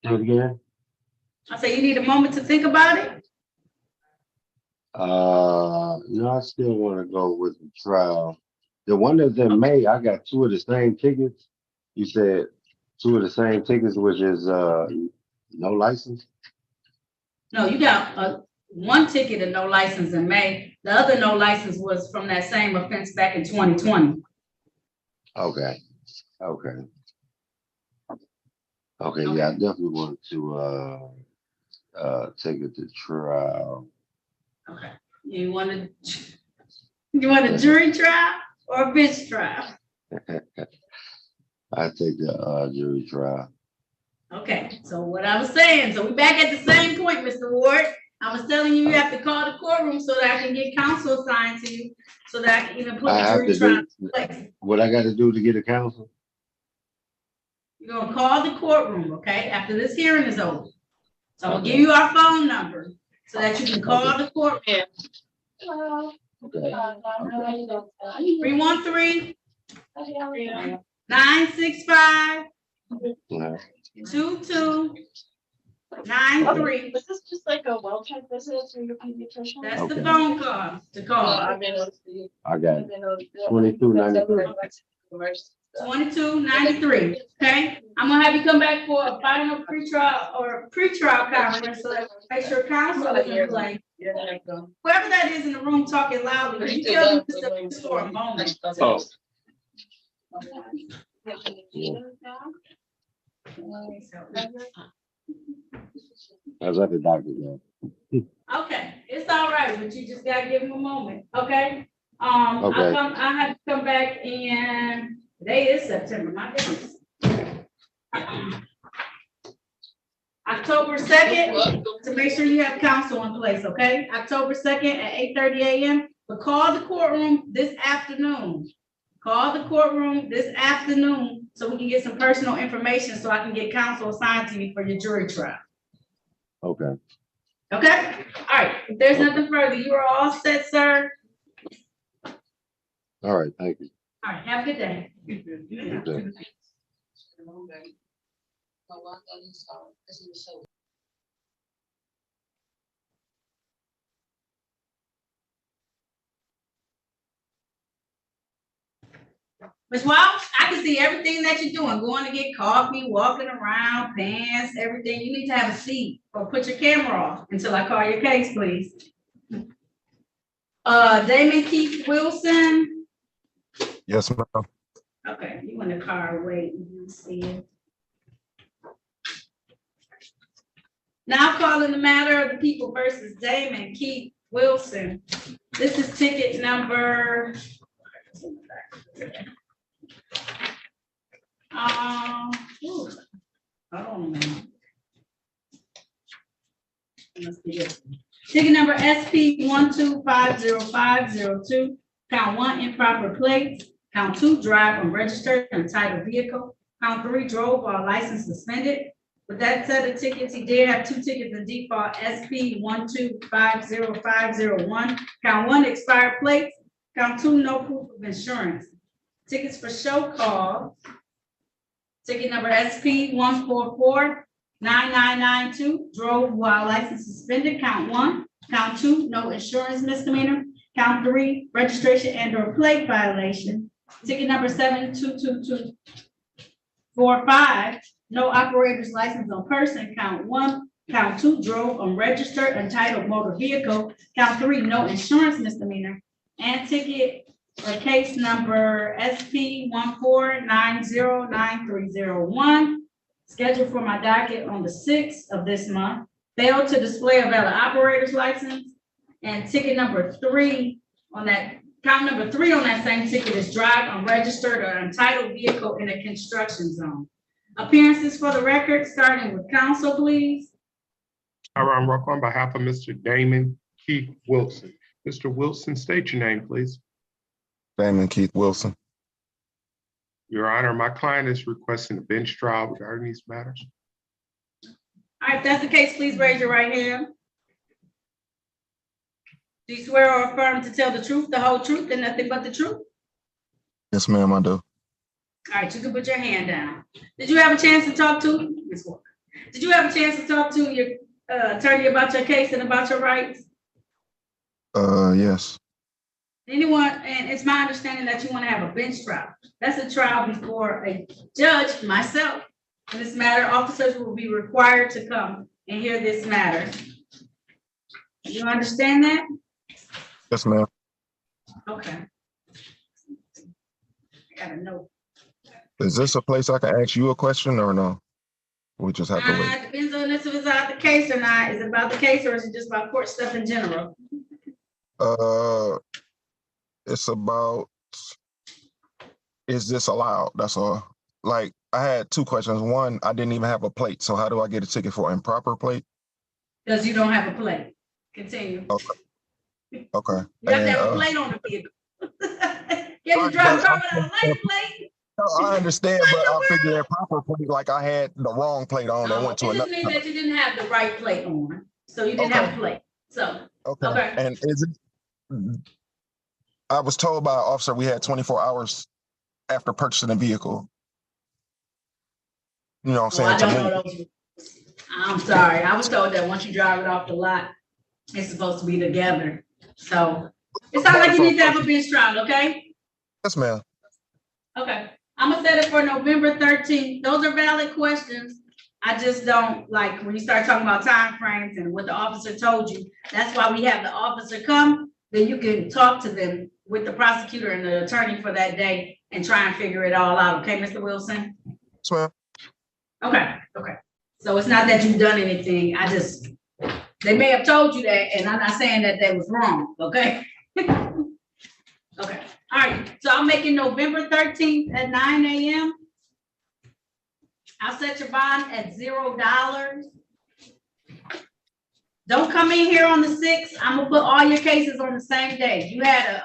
Do it again. I say you need a moment to think about it. No, I still want to go with the trial. The one that's in May, I got 2 of the same tickets. You said 2 of the same tickets, which is no license. No, you got one ticket and no license in May. The other no license was from that same offense back in 2020. Okay. Yeah, I definitely want to take it to trial. Okay. You want a jury trial or a bench trial? I take the jury trial. Okay, so what I was saying, so we're back at the same point, Mr. Ward. I was telling you, you have to call the courtroom so that I can get counsel assigned to you, so that I can even put I the have jury to trial do, in place. what I gotta do to get a counsel? You're gonna call the courtroom, okay, after this hearing is over. So I'm gonna give you our phone number so that you can call the courtroom. Okay. 313 965 Yeah. 2293. Was this just like a well check visit through your pediatrician? That's the Okay. phone call to call. I got it. 2293. 2293, okay? I'm gonna have you come back for a final pretrial or pretrial conference, so that make sure counsel is in play. Whoever that is in the room talking loudly, you tell them to step for a moment. Oh. I was at the doctor's now. Okay, it's all right, but you just gotta give him a moment, okay? Okay. I have to come back in, today is September, my goodness. October 2nd, to make sure you have counsel in place, okay? October 2nd at 8:30 a.m. But call the courtroom this afternoon. Call the courtroom this afternoon so we can get some personal information so I can get counsel assigned to you for your jury trial. Okay. Okay? All right, if there's nothing further, you are all set, sir. All right, thank you. All right, have a good day. Okay. Ms. Walsh, I can see everything that you're doing, going to get coffee, walking around, pants, everything. You need to have a seat or put your camera off until I call your case, please. Damon Keith Wilson. Yes, ma'am. Okay, you in the car waiting, you see it. Now calling the matter of the people versus Damon Keith Wilson. This is ticket number. Hold on a minute. Must be this one. Ticket number SP 1250502. Count 1, improper plates. Count 2, drive unregistered untitled vehicle. Count 3, drove while license suspended. With that set of tickets, he did have 2 tickets in default, SP 1250501. Count 1, expired plates. Count 2, no proof of insurance. Tickets for show cause. Ticket number SP 1449992, drove while license suspended, count 1. Count 2, no insurance misdemeanor. Count 3, registration and or plate violation. Ticket number 72245, no operator's license on person, count 1. Count 2, drove unregistered untitled motor vehicle. Count 3, no insurance misdemeanor. And ticket or case number SP 149093001, scheduled for my docket on the 6th of this month, failed to display a valid operator's license. And ticket number 3 on that, count number 3 on that same ticket is drive unregistered or untitled vehicle in a construction zone. Appearances for the record, starting with counsel, please. Tyron Rucker on behalf of Mr. Damon Keith Wilson. Mr. Wilson, state your name, please. Damon Keith Wilson. Your Honor, my client is requesting a bench trial regarding these matters. All right, if that's the case, please raise your right hand. Do you swear or affirm to tell the truth, the whole truth, and nothing but the truth? Yes, ma'am, I do. All right, you can put your hand down. Did you have a chance to talk to Ms. Walker? Did you have a chance to talk to your attorney about your case and about your rights? Yes. Anyone, and it's my understanding that you want to have a bench trial. That's a trial before a judge, myself. In this matter, officers will be required to come and hear this matter. You understand that? Yes, ma'am. Okay. I gotta know. Is this a place I can ask you a question or no? We just have to wait. It depends on if it's about the case or not. Is it about the case or is it just about court stuff in general? It's about, is this allowed? That's all. Like, I had 2 questions. One, I didn't even have a plate. So how do I get a ticket for improper plate? Because you don't have a plate. Continue. Okay. You have to And, have a plate on the vehicle. You have to drive a car without a license plate? I understand, but I figured a proper plate, like I had the wrong plate on and No, went to it just another. means that you didn't have the right plate on, so you didn't have a plate, so, Okay. okay. And is it, I was told by an officer we had 24 hours after purchasing a vehicle. You know what Oh, I'm I saying? don't know those. I'm sorry, I was told that once you drive it off the lot, it's supposed to be together, so. It sounds like you need to have a bench trial, okay? Yes, ma'am. Okay, I'm gonna set it for November 13th. Those are valid questions. I just don't like when you start talking about timeframes and what the officer told you. That's why we have the officer come, then you can talk to them with the prosecutor and the attorney for that day and try and figure it all out, okay, Mr. Wilson? Yes, ma'am. Okay. So it's not that you've done anything, they may have told you that, and I'm not saying that that was wrong, okay? Okay, all right, so I'm making November 13th at 9 a.m. I'll set your bond at $0. Don't come in here on the 6th. I'm gonna put all your cases on the same day. You had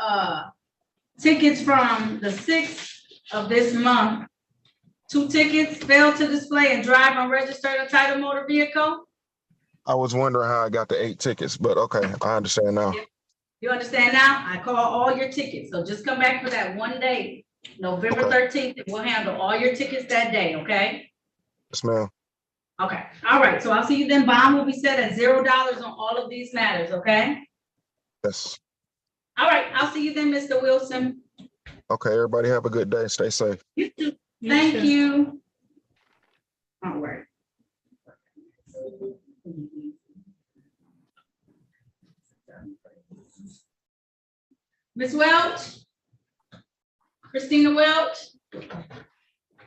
tickets from the 6th of this month. 2 tickets, failed to display and drive unregistered or titled motor vehicle. I was wondering how I got the 8 tickets, but okay, I understand now. You understand now? I call all your tickets, so just come back for that one day, November 13th, and we'll handle all your tickets that day, okay? Yes, ma'am. Okay, all right, so I'll see you then. Bond will be set at $0 on all of these matters, okay? Yes. All right, I'll see you then, Mr. Wilson. Okay, everybody have a good day. Stay safe. You too. Thank you. All right. Ms. Welch? Christina Welch?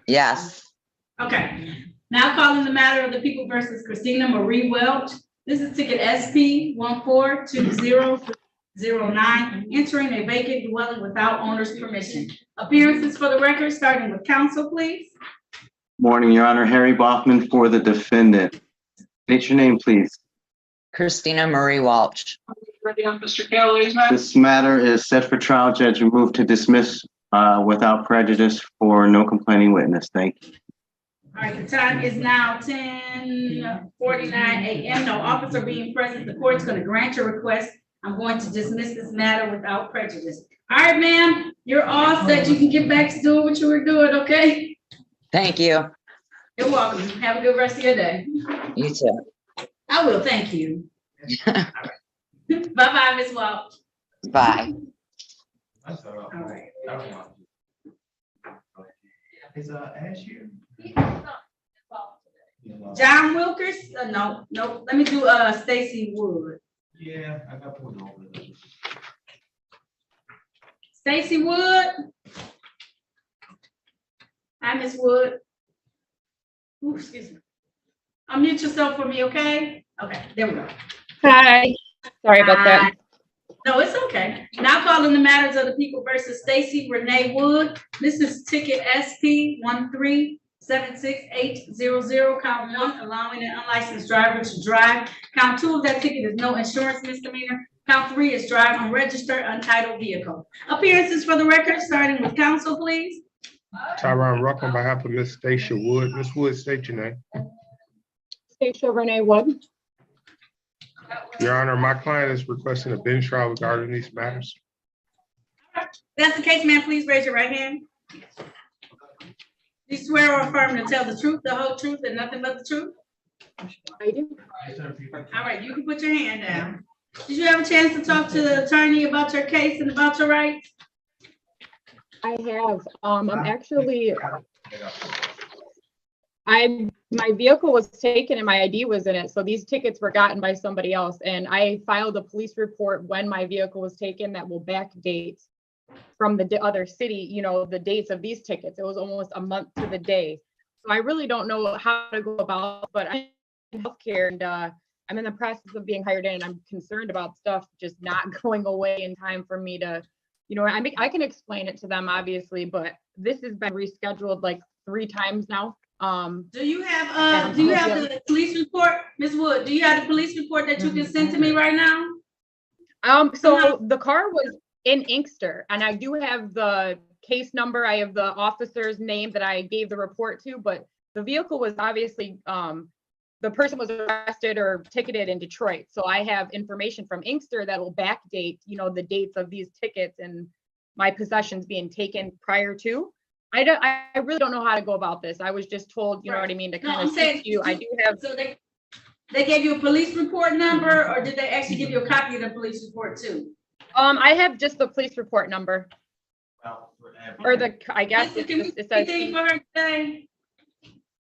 Yes. Okay, now calling the matter of the people versus Christina Marie Welch. This is ticket SP 142009, entering a vacant dwelling without owner's permission. Appearances for the record, starting with counsel, please. Morning, Your Honor. Harry Bachman for the defendant. State your name, please. Christina Marie Walsh. This matter is set for trial. Judge, you move to dismiss without prejudice for no complaining witness. Thank you. All right, the time is now 10:49 a.m. No officer being present. The court's going to grant your request. I'm going to dismiss this matter without prejudice. All right, ma'am, you're all set. You can get back to doing what you were doing, okay? Thank you. You're welcome. Have a good rest of your day. You too. I will, thank you. Bye-bye, Ms. Welch. Bye. All right. Is Ash here? John Wilkers, no, let me do Stacy Wood. Yeah, I got pulled over. Stacy Wood. Hi, Ms. Wood. Ooh, excuse me. Unmute yourself for me, okay? Okay, there we go. Hi, sorry about that. No, it's okay. Now calling the matters of the people versus Stacy Renee Wood. This is ticket SP 1376800, count 1, allowing an unlicensed driver to drive. Count 2 of that ticket is no insurance misdemeanor. Count 3 is drive unregistered, untitled vehicle. Appearances for the record, starting with counsel, please. Tyron Ruck on behalf of Ms. Stacia Wood. Ms. Wood, state your name. Stacia Renee Wood. Your Honor, my client is requesting a bench trial regarding these matters. If that's the case, ma'am, please raise your right hand. Do you swear or affirm to tell the truth, the whole truth, and nothing but the truth? I do. All right, you can put your hand down. Did you have a chance to talk to the attorney about your case and about your rights? I have. I'm actually, my vehicle was taken and my ID was in it. So these tickets were gotten by somebody else. And I filed a police report when my vehicle was taken that will backdate from the other city, you know, the dates of these tickets. It was almost a month to the day. So I really don't know how to go about, but I'm in healthcare and I'm in the process of being hired in and I'm concerned about stuff just not going away in time for me to, you know, I can explain it to them obviously, but this has been rescheduled like 3 times now. Do you have the police report, Ms. Wood? Do you have the police report that you can send to me right now? So the car was in Inkster, and I do have the case number. I have the officer's name that I gave the report to, but the vehicle was obviously, the person was arrested or ticketed in Detroit. So I have information from Inkster that will backdate, the dates of these tickets and my possessions being taken prior to. I really don't know how to go about this. I was just told, you know what I mean, to No, kind I'm of saying, speak to you. I do have. so they gave you a police report number, or did they actually give you a copy of the police report too? I have just the police report number. Or I guess Listen, can we it do says. anything for her today?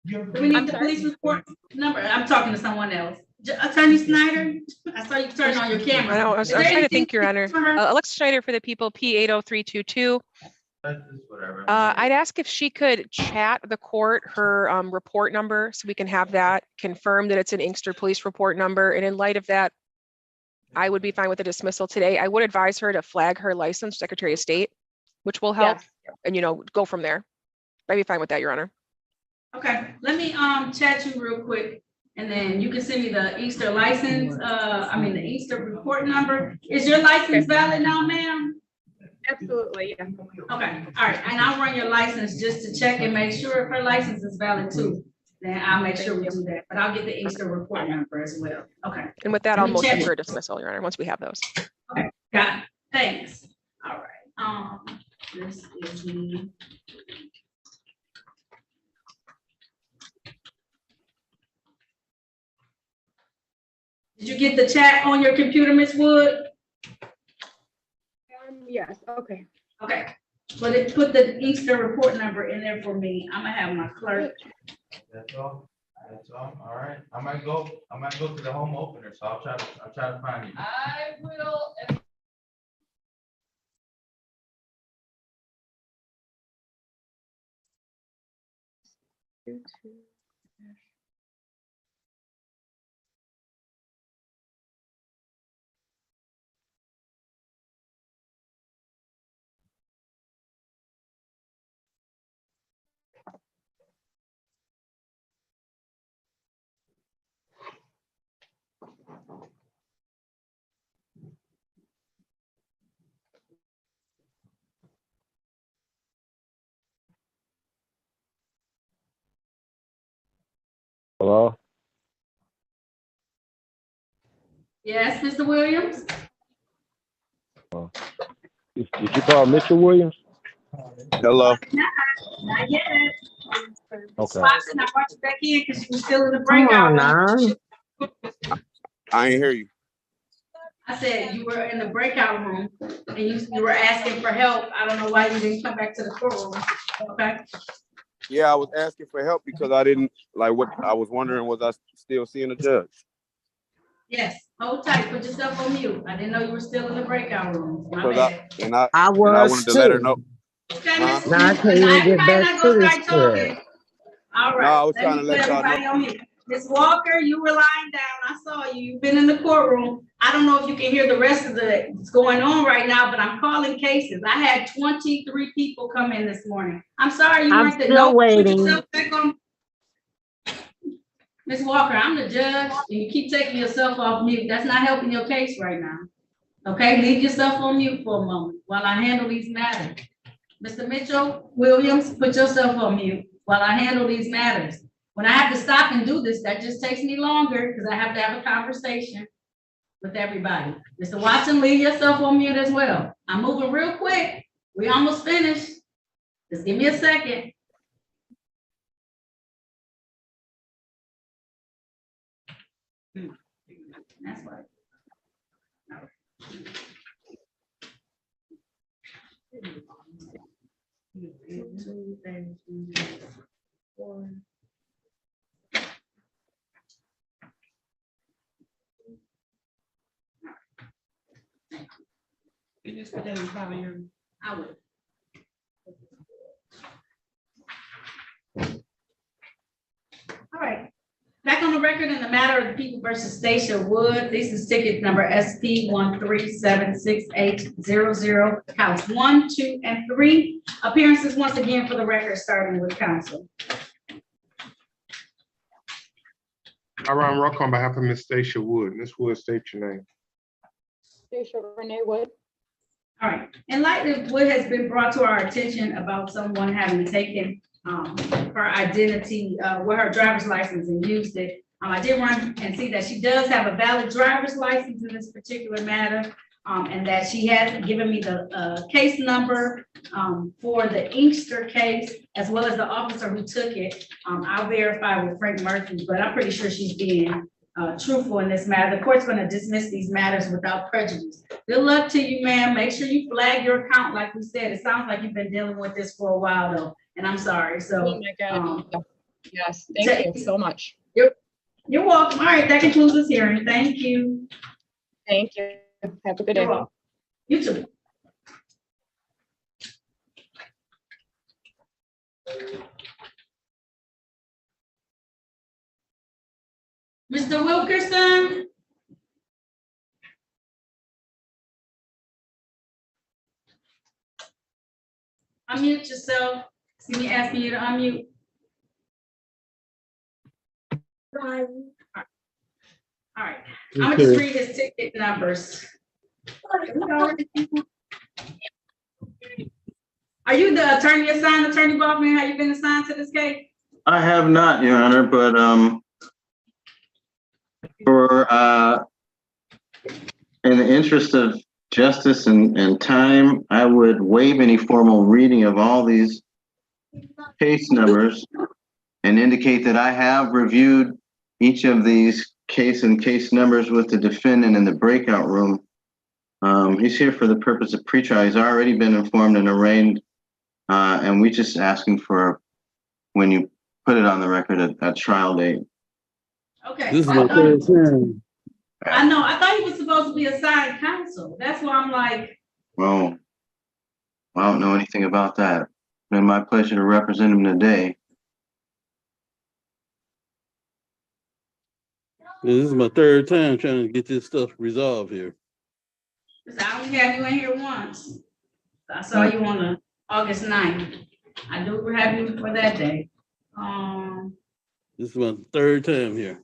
Do we need the police report number? I'm talking to someone else. Attorney Snyder, I saw you turn on your camera. I was Is there trying to anything think, Your Honor. for her? Alexa Schneider for the people, P80322. I'd ask if she could chat the court her report number so we can have that confirmed that it's an Inkster police report number. And in light of that, I would be fine with the dismissal today. I would advise her to flag her license, Secretary of State, which will help, and go from there. I'd be fine with that, Your Honor. Okay, let me chat you real quick, and then you can send me the Inkster license, the Inkster report number. Is your license valid now, ma'am? Absolutely, yeah. Okay, all right, and I'll run your license just to check and make sure if her license is valid too. Then I'll make sure we do that, but I'll get the Inkster report number as well. Okay. And with that, Let I'll me motion check. for a dismissal, Your Honor, once we have those. Okay, got it. Thanks. All right. This is the. Did you get the chat on your computer, Ms. Wood? Yes, okay. Okay, put the Inkster report number in there for me. I'm gonna have my clerk. That's all. All right. I might go to the home opener, so I'll try to find you. I will. Hello? Yes, Mr. Williams? Did you call Mr. Williams? Hello. Not yet. Okay. Watson, I brought you back in because you were still in the Come breakout on room. now. I ain't hear you. I said you were in the breakout room and you were asking for help. I don't know why you didn't come back to the courtroom. Okay. Yeah, I was asking for help because I didn't like what I was wondering, was I still seeing a judge? Yes, hold tight, put yourself on mute. I didn't know you were still in the breakout room. My Because bad. I was wanted to let her too. know. Okay, Huh? Mr. Now I Smith, can't even everybody get back not to gonna this start talking. shit. All No, right. I was Let trying me to put let y'all everybody know. on mute. Ms. Walker, you were lying down. I saw you. You've been in the courtroom. I don't know if you can hear the rest of what's going on right now, but I'm calling cases. I had 23 people come in this morning. I'm sorry you I'm weren't the still no. Put waiting. yourself back on. Ms. Walker, I'm the judge, and you keep taking yourself off mute. That's not helping your case right now. Okay, leave yourself on mute for a moment while I handle these matters. Mr. Mitchell Williams, put yourself on mute while I handle these matters. When I have to stop and do this, that just takes me longer because I have to have a conversation with everybody. Mr. Watson, leave yourself on mute as well. I'm moving real quick. We almost finished. Just give me a second. That's right. You just put that in front of you. I will. All right. Back on the record in the matter of the People versus Stacia Wood, this is ticket number SP 1376800, counts 1, 2, and 3. Appearances once again for the record, starting with counsel. Ron Ruck on behalf of Ms. Stacia Wood. Ms. Wood, state your name. Stacia Renee Wood. All right, in light of what has been brought to our attention about someone having taken her identity, with her driver's license and used it, I did run and see that she does have a valid driver's license in this particular matter, and that she has given me the case number for the Inkster case, as well as the officer who took it. I'll verify with Frank Murphy, but I'm pretty sure she's being truthful in this matter. The court's gonna dismiss these matters without prejudice. Good luck to you, ma'am. Make sure you flag your account like we said. It sounds like you've been dealing with this for a while though, and I'm sorry, so. Oh my God. Yes, thank you so much. You're welcome. All right, that concludes this hearing. Thank you. Thank you. Have a good day. You're welcome. You too. Mr. Wilkerson? Unmute yourself. See me asking you to unmute. All right, I'm gonna just read his ticket numbers. Are you the attorney assigned, Attorney Bachman? Have you been assigned to this case? I have not, Your Honor, but in the interest of justice and time, I would waive any formal reading of all these case numbers and indicate that I have reviewed each of these case numbers with the defendant in the breakout room. He's here for the purpose of pretrial. He's already been informed and arraigned, and we just asking for when you put it on the record at trial date. Okay. This is my third time. I know, I thought he was supposed to be assigned counsel. That's why I'm like, Well, I don't know anything about that. It's been my pleasure to represent him today. This is my third time trying to get this stuff resolved here. I only had you in here once. I saw you on August 9th. I do have you for that day. This is my third time here.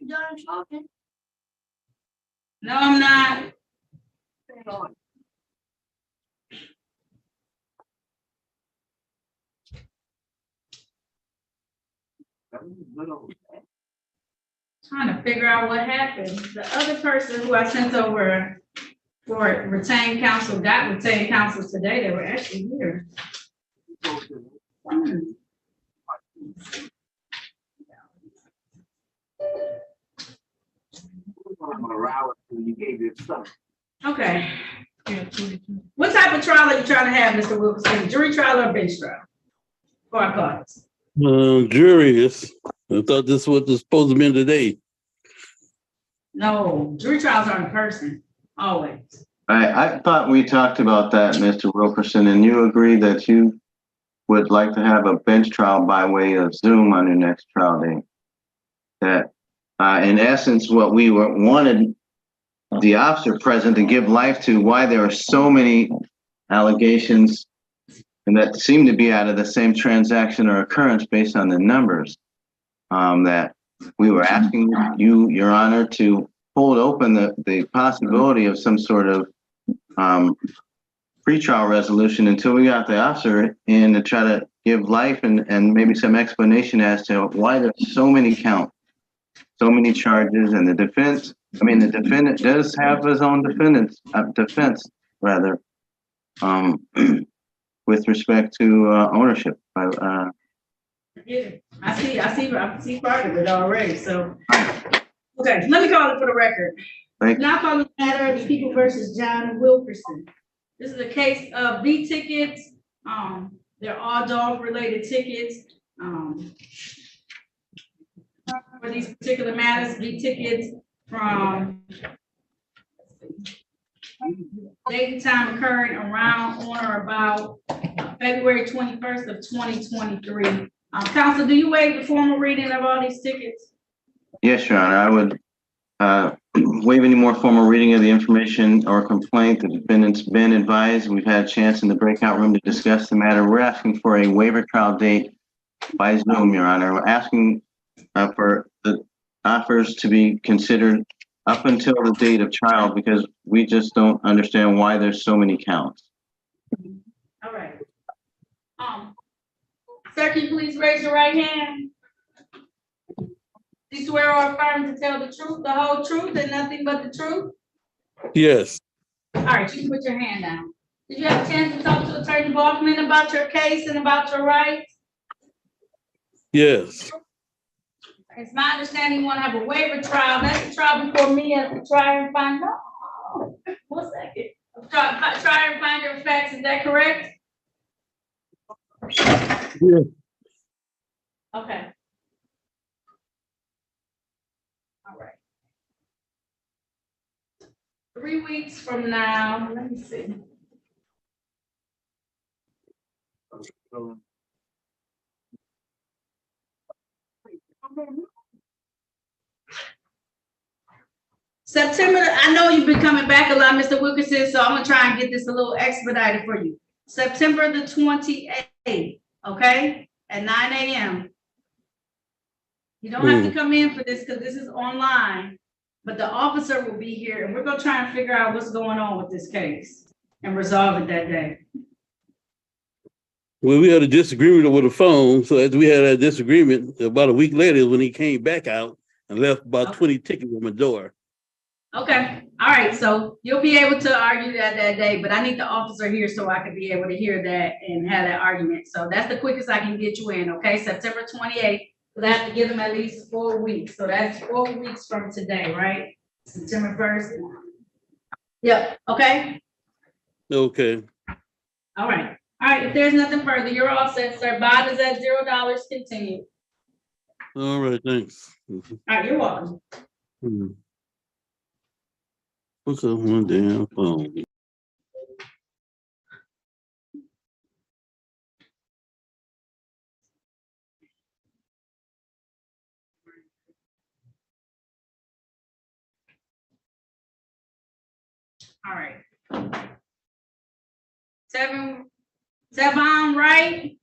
No, I'm not. Trying to figure out what happened. The other person who I sent over for retained counsel got retained counsel today. They were actually here. Okay. What type of trial are you trying to have, Mr. Wilkerson? Jury trial or bench trial? For our clients. Juries. I thought this was supposed to be today. No, jury trials are in person, always. I thought we talked about that, Mr. Wilkerson, and you agreed that you would like to have a bench trial by way of Zoom on your next trial date. That, in essence, what we wanted the officer present to give life to why there are so many allegations and that seem to be out of the same transaction or occurrence based on the numbers. that we were asking you, Your Honor, to hold open the possibility of some sort of pretrial resolution until we got the officer in to try to give life and maybe some explanation as to why there's so many counts, so many charges, and the defendant does have his own defense rather, with respect to ownership. Yeah, I see part of it already, so. Okay, let me call it for the record. Thank you. Now call the matter of the people versus John Wilkerson. This is a case of B tickets. They're all dog related tickets. For these particular matters, B tickets from date and time occurring around, on or about February 21st of 2023. Counsel, do you waive the formal reading of all these tickets? Yes, Your Honor, I would waive any more formal reading of the information or complaint. The defendant's been advised. We've had a chance in the breakout room to discuss the matter. We're asking for a waiver trial date by Zoom, Your Honor. We're asking for the offers to be considered up until the date of trial because we just don't understand why there's so many counts. All right. Sir, can you please raise your right hand? Do you swear or affirm to tell the truth, the whole truth, and nothing but the truth? Yes. All right, you can put your hand down. Did you have a chance to talk to Attorney Baughman about your case and about your rights? Yes. It's my understanding you want to have a waiver trial. That's a trial before me as the trier and finder. Oh, 1 second. Trier and finder of facts, is that correct? Yeah. Okay. All right. 3 weeks from now, let me see. September, I know you've been coming back a lot, Mr. Wilkerson, so I'm gonna try and get this a little expedited for you. September the 28th, okay, at 9 a.m. You don't have to come in for this because this is online, but the officer will be here and we're gonna try and figure out what's going on with this case and resolve it that day. Well, we had a disagreement over the phone. So as we had a disagreement, about a week later when he came back out and left about 20 tickets on my door. Okay, all right, so you'll be able to argue that day, but I need the officer here so I can be able to hear that and have that argument. So that's the quickest I can get you in, okay? September 28th, but I have to give them at least 4 weeks. So that's 4 weeks from today, right? September 1st. Yep, okay? Okay. All right. All right, if there's nothing further, you're all set, sir. Bond is at $0. Continue. All right, thanks. All right, you're welcome. What's up on my damn phone? All right. Seven, right?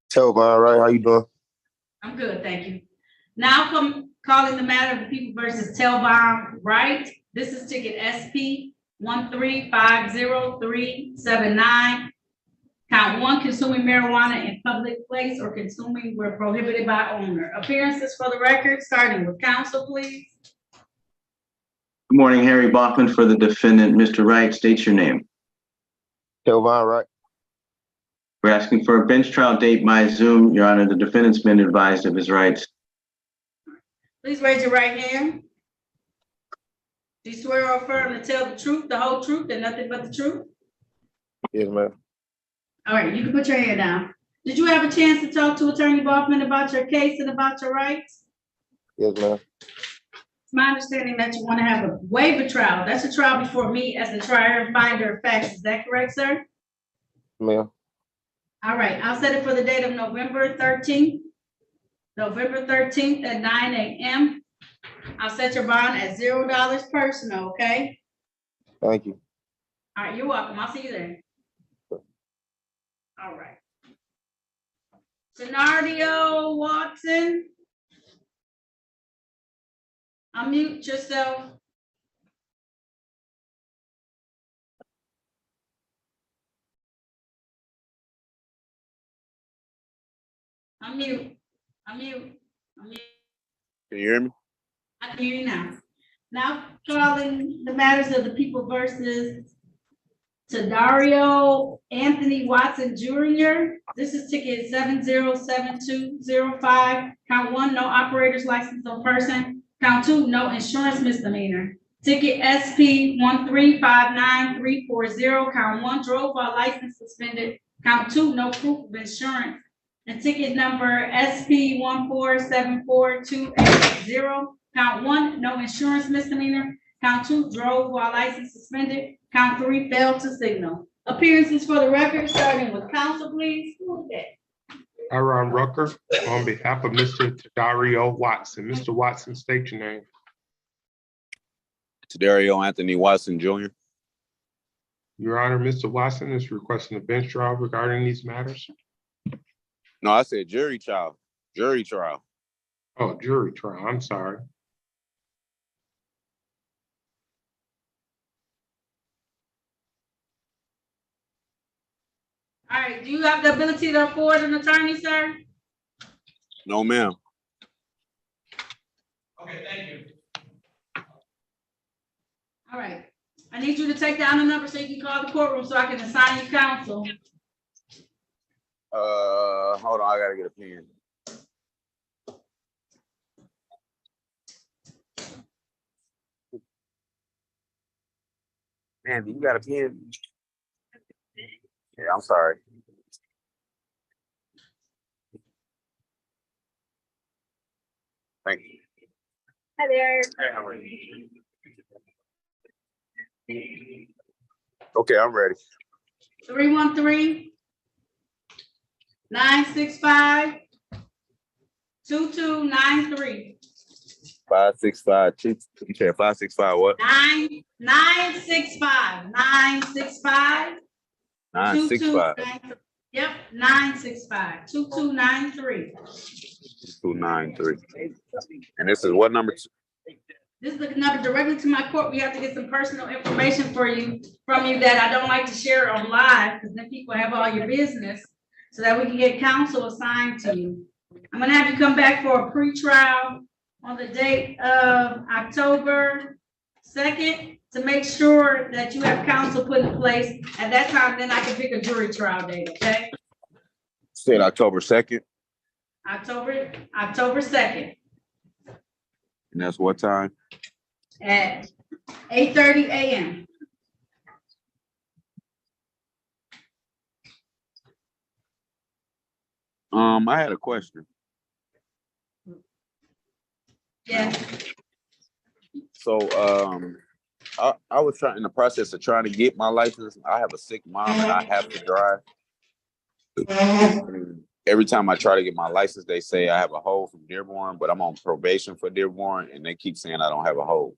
Tell Bob, right? How you doing? I'm good, thank you. Now calling the matter of the people versus Telbaum Wright. This is ticket SP 1350379. Count 1, consuming marijuana in public place or consuming where prohibited by owner. Appearances for the record, starting with counsel, please. Good morning, Harry Baughman for the defendant. Mr. Wright, state your name. Kelvin, right? We're asking for a bench trial date by Zoom. Your Honor, the defendant's been advised of his rights. Please raise your right hand. Do you swear or affirm to tell the truth, the whole truth, and nothing but the truth? Yes, ma'am. All right, you can put your hand down. Did you have a chance to talk to Attorney Baughman about your case and about your rights? Yes, ma'am. It's my understanding that you want to have a waiver trial. That's a trial before me as the trier and finder of facts. Is that correct, sir? Ma'am. All right, I'll set it for the date of November 13th. November 13th at 9 a.m. I'll set your bond at $0 personal, okay? Thank you. All right, you're welcome. I'll see you there. All right. Tenardio Watson. Unmute yourself. Unmute. Unmute. Unmute. Can you hear me? I can hear you now. Now calling the matters of the people versus Tadario Anthony Watson Jr. This is ticket 707205. Count 1, no operator's license on person. Count 2, no insurance misdemeanor. Ticket SP 1359340. Count 1, drove while license suspended. Count 2, no proof of insurance. And ticket number SP 1474280. Count 1, no insurance misdemeanor. Count 2, drove while license suspended. Count 3, failed to signal. Appearances for the record, starting with counsel, please. Who is that? Aaron Rucker, on behalf of Mr. Tadario Watson. Mr. Watson, state your name. Tadario Anthony Watson Jr. Your Honor, Mr. Watson is requesting a bench trial regarding these matters. No, I said jury trial. Jury trial. Oh, jury trial, I'm sorry. All right, do you have the ability to afford an attorney, sir? No, ma'am. Okay, thank you. All right, I need you to take down the number so you can call the courtroom so I can assign you counsel. Hold on, I gotta get a pen. Man, you got a pen? Yeah, I'm sorry. Thank you. Hi there. Okay, I'm ready. 313-965-2293. 565. You said 565 what? 965. 965. Yep, 965-2293. 293. And this is what number? This is the number directly to my court. We have to get some personal information from you that I don't like to share on live, because then people have all your business, so that we can get counsel assigned to you. I'm gonna have you come back for a pre-trial on the date of October 2nd to make sure that you have counsel put in place. At that time, then I can pick a jury trial date, okay? Said October 2nd. October 2nd And that's what time? at 8:30 a.m. I had a question. Yeah. So I was in the process of trying to get my license. I have a sick mom and I have to drive. And every time I try to get my license, they say I have a hold from Dearborn, but I'm on probation for Dearborn, and they keep saying I don't have a hold.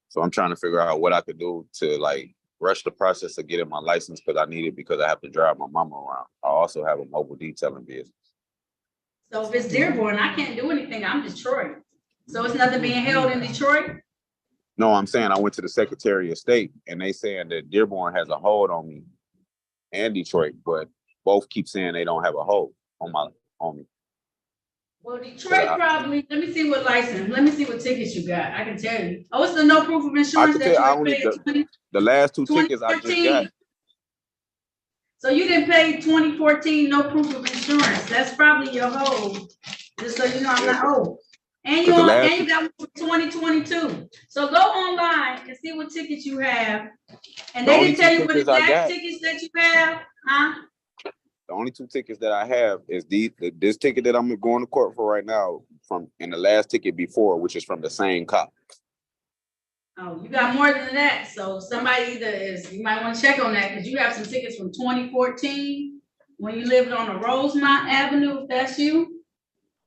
So I'm trying to figure out what I could do to like rush the process of getting my license, because I need it because I have to drive my mama around. I also have a mobile detailing business. So if it's Dearborn, I can't do anything. I'm Detroit. So it's nothing being held in Detroit? No, I'm saying I went to the Secretary of State and they saying that Dearborn has a hold on me and Detroit, but both keep saying they don't have a hold on me. Well, Detroit probably, let me see what license, let me see what tickets you got. I can tell you. Oh, it's the no proof of insurance that you have paid the last two tickets I just got. So you didn't pay 2014, no proof of insurance. That's probably your hold. Just so you know, I'm not old. And you got one for 2022. So go online and see what tickets you have. And they didn't tell you what exact tickets that you have, huh? The only two tickets that I have is this ticket that I'm going to court for right now and the last ticket before, which is from the same cop. Oh, you got more than that. So somebody you might want to check on that, because you have some tickets from 2014 when you lived on the Rosemont Avenue, if that's you.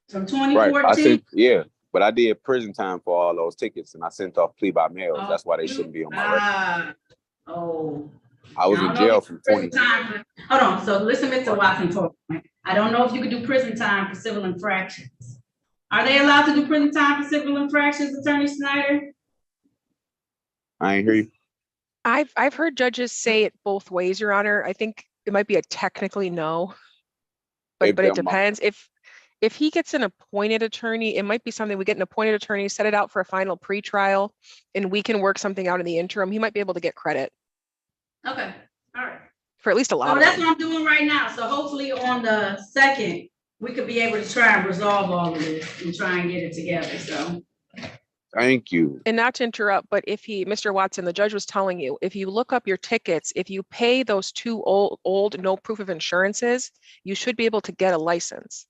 From 2014. Right. But I did prison time for all those tickets and I sent off plea by mail. That's why they shouldn't be on my record. Oh, I was I in don't know jail if from prison 20. time for- Hold on, so listen, Mr. Watson, talk. I don't know if you could do prison time for civil infractions. Are they allowed to do prison time for civil infractions, Attorney Snyder? I ain't hear you. I've heard judges say it both ways, Your Honor. I think it might be a technically no, but If it them- depends. If he gets an appointed attorney, it might be something we get an appointed attorney, set it out for a final pretrial, and we can work something out in the interim. He might be able to get credit Okay, all right. for at least a lot So of that's them. what I'm doing right now. So hopefully on the 2nd, we could be able to try and resolve all of this and try and get it together, so. Thank you. And not to interrupt, but if Mr. Watson, the judge was telling you, if you look up your tickets, if you pay those two old no proof of insurances, you should be able to get a license.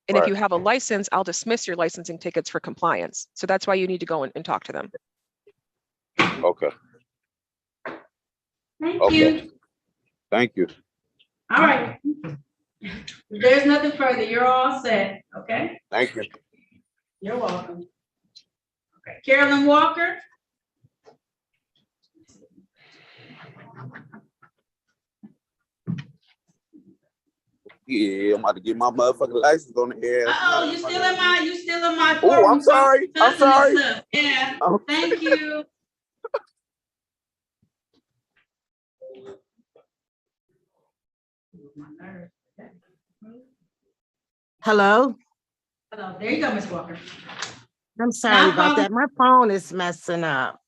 And if Right. you have a license, I'll dismiss your licensing tickets for compliance. So that's why you need to go and talk to them. Okay. Thank Okay. you. Thank you. All right. If there's nothing further, you're all set, okay? Thank you. You're welcome. Okay, Carolyn Walker? Yeah, I'm about to get my motherfucking license on the air. Uh-oh, you still in my Oh, courtroom I'm sorry. I'm cussing and sorry. stuff. Yeah, Oh. thank you. Hello? Hello, there you go, Ms. Walker. I'm sorry Now about calling- that. My phone is messing up.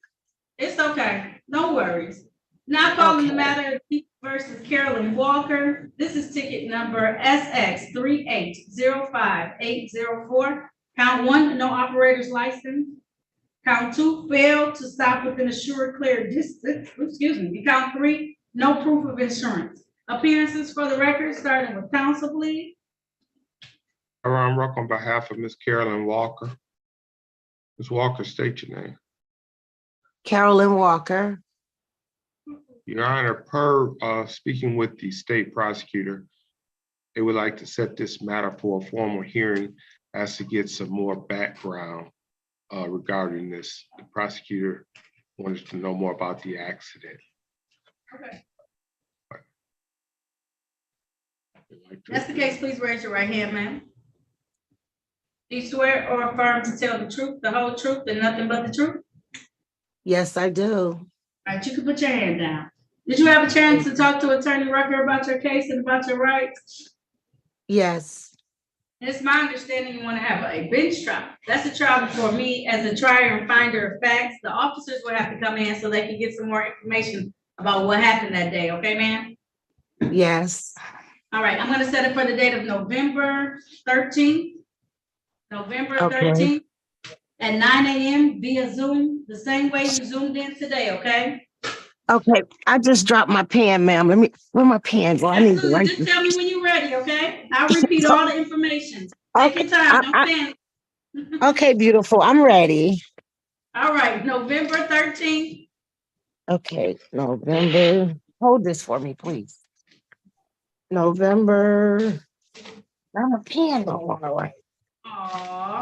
It's okay, no worries. Now calling the Okay. matter of Pete versus Carolyn Walker. This is ticket number SX 3805-804. Count 1, no operator's license. Count 2, failed to stop within a sure clear distance. Excuse me. Count 3, no proof of insurance. Appearances for the record, starting with counsel, please. Aaron Ruck on behalf of Ms. Carolyn Walker. Ms. Walker, state your name. Carolyn Walker. Your Honor, per speaking with the state prosecutor, they would like to set this matter for a formal hearing as to get some more background regarding this. The prosecutor wanted to know more about the accident. Okay. If that's the case, please raise your right hand, ma'am. Do you swear or affirm to tell the truth, the whole truth, and nothing but the truth? Yes, I do. All right, you can put your hand down. Did you have a chance to talk to Attorney Rucker about your case and about your rights? Yes. And it's my understanding you want to have a bench trial. That's a trial before me as a trier and finder of facts. The officers will have to come in so they can get some more information about what happened that day, okay, ma'am? Yes. All right, I'm gonna set it for the date of November 13th. November Okay. 13th at 9 a.m. via Zoom, the same way you zoomed in today, okay? Okay. I just dropped my pen, ma'am. Where my pen go? I need to Absolutely, write just this. tell me when you're ready, okay? I'll repeat all the information. Take your Okay. time, don't panic. Okay, beautiful. I'm ready. All right, November 13th. Okay, November. Hold this for me, please. November. Now my pen don't want to write. Aw.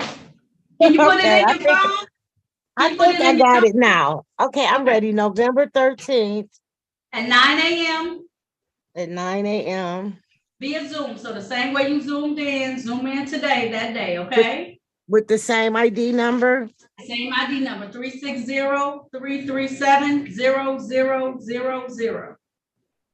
Can you put Okay, it in your phone? I think I got it now. Okay, I'm ready. November 13th At 9 a.m. at 9 a.m. via Zoom. So the same way you zoomed in, zoom in today, that day, okay? With the same ID number? Same ID number, 360-337-0000.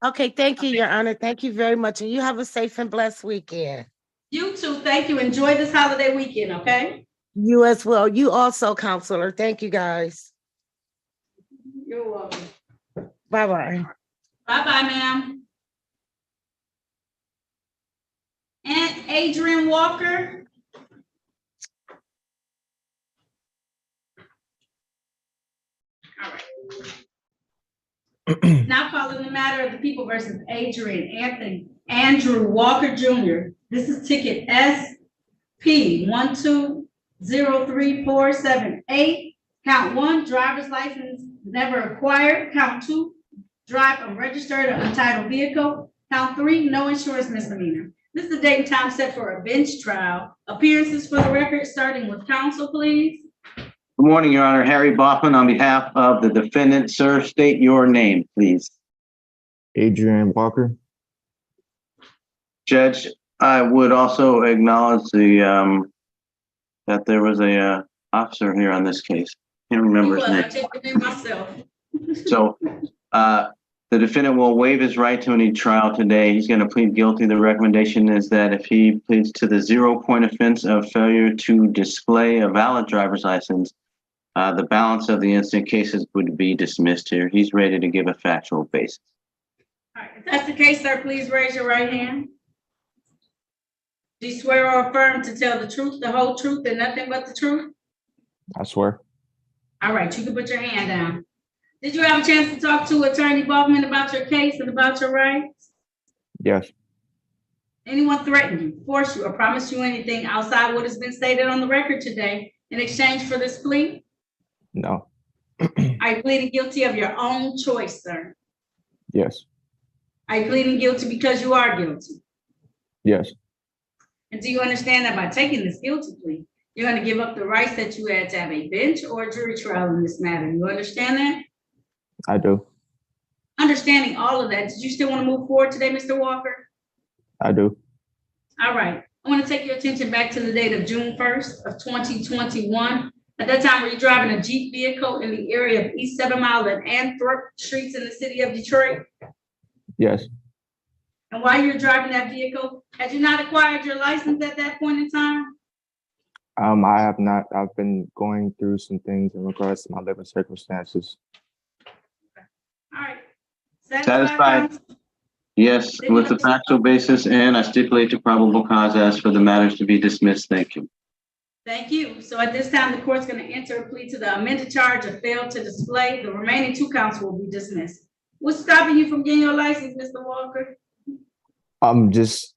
Okay, thank you, Your Honor. Thank you very much. And you have a safe and blessed weekend. You too, thank you. Enjoy this holiday weekend, okay? You as well. You also, counselor. Thank you, guys. You're welcome. Bye-bye. Bye-bye, ma'am. And Adrian Walker. All right. Now calling the matter of the people versus Andrew Walker Jr. This is ticket SP 1203478. Count 1, driver's license never acquired. Count 2, drive unregistered or untitled vehicle. Count 3, no insurance misdemeanor. This is the date and time set for a bench trial. Appearances for the record, starting with counsel, please. Good morning, Your Honor. Harry Baughman on behalf of the defendant. Sir, state your name, please. Adrian Walker. Judge, I would also acknowledge that there was a officer here on this case. Can't remember his I name. checked the name myself. So, the defendant will waive his right to any trial today. He's going to plead guilty. The recommendation is that if he pleads to the 0-point offense of failure to display a valid driver's license, the balance of the instant cases would be dismissed here. He's ready to give a factual basis. All right, if that's the case, sir, please raise your right hand. Do you swear or affirm to tell the truth, the whole truth, and nothing but the truth? I swear. All right, you can put your hand down. Did you have a chance to talk to Attorney Bowman about your case and about your rights? Yes. Anyone threaten you, force you, or promise you anything outside what has been stated on the record today in exchange for this plea? No. Are you pleading guilty of your own choice, sir? Yes. Are you pleading guilty because you are guilty? Yes. And do you understand that by taking this guilty plea, you're going to give up the rights that you had to have a bench or a jury trial in this matter? You understand that? I do. Understanding all of that, did you still want to move forward today, Mr. Walker? I do. All right. I want to take your attention back to the date of June 1st of 2021. At that time, were you driving a Jeep vehicle in the area of East 7 Mile and Anthrop Streets in the city of Detroit? Yes. And while you're driving that vehicle, had you not acquired your license at that point in time? I have not. I've been going through some things in regards to my living circumstances. All right. Satisfied? Yes, with the factual basis, and I stipulate to probable cause as for the matters to be dismissed. Thank you. Thank you. So at this time, the court's going to enter a plea to the amended charge of failed to display. The remaining 2 counts will be dismissed. What's stopping you from getting your license, Mr. Walker? I'm just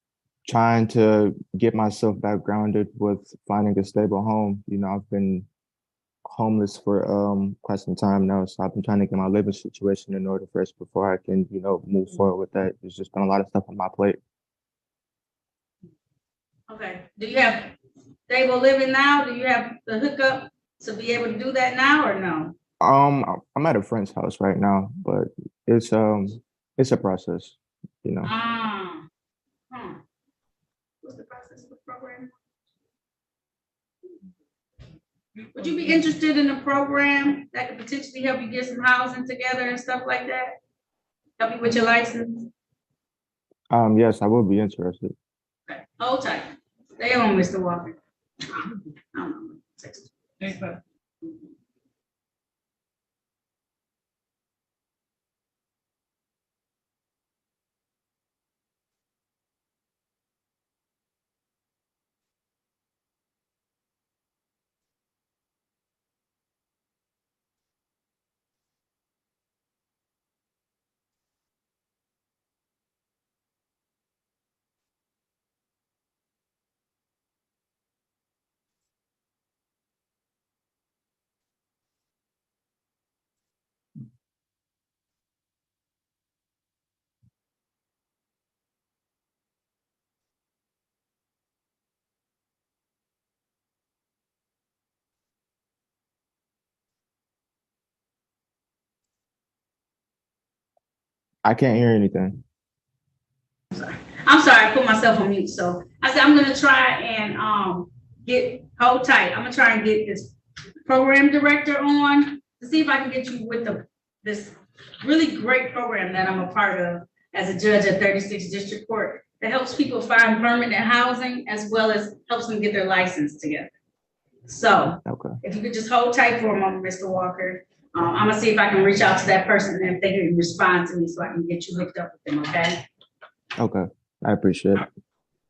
trying to get myself back grounded with finding a stable home. You know, I've been homeless for quite some time now, so I've been trying to get my living situation in order first before I can, you know, move forward with that. There's just been a lot of stuff on my plate. Okay. Do you have stable living now? Do you have the hookup to be able to do that now or no? I'm at a friend's house right now, but it's a process, you know. What's the process of the program? Would you be interested in a program that could potentially help you get some housing together and stuff like that? Help you with your license? Yes, I would be interested. Okay. Hold tight. Stay on, Mr. Walker. I can't hear anything. I'm sorry, I put myself on mute. So I said, I'm gonna try and hold tight. I'm gonna try and get this program director on to see if I can get you with this really great program that I'm a part of as a judge at 36th District Court that helps people find permanent housing as well as helps them get their license together. So if you could just hold tight for a moment, Mr. Walker. I'm gonna see if I can reach out to that person and if they can respond to me so I can get you hooked up with them, okay? Okay, I appreciate it.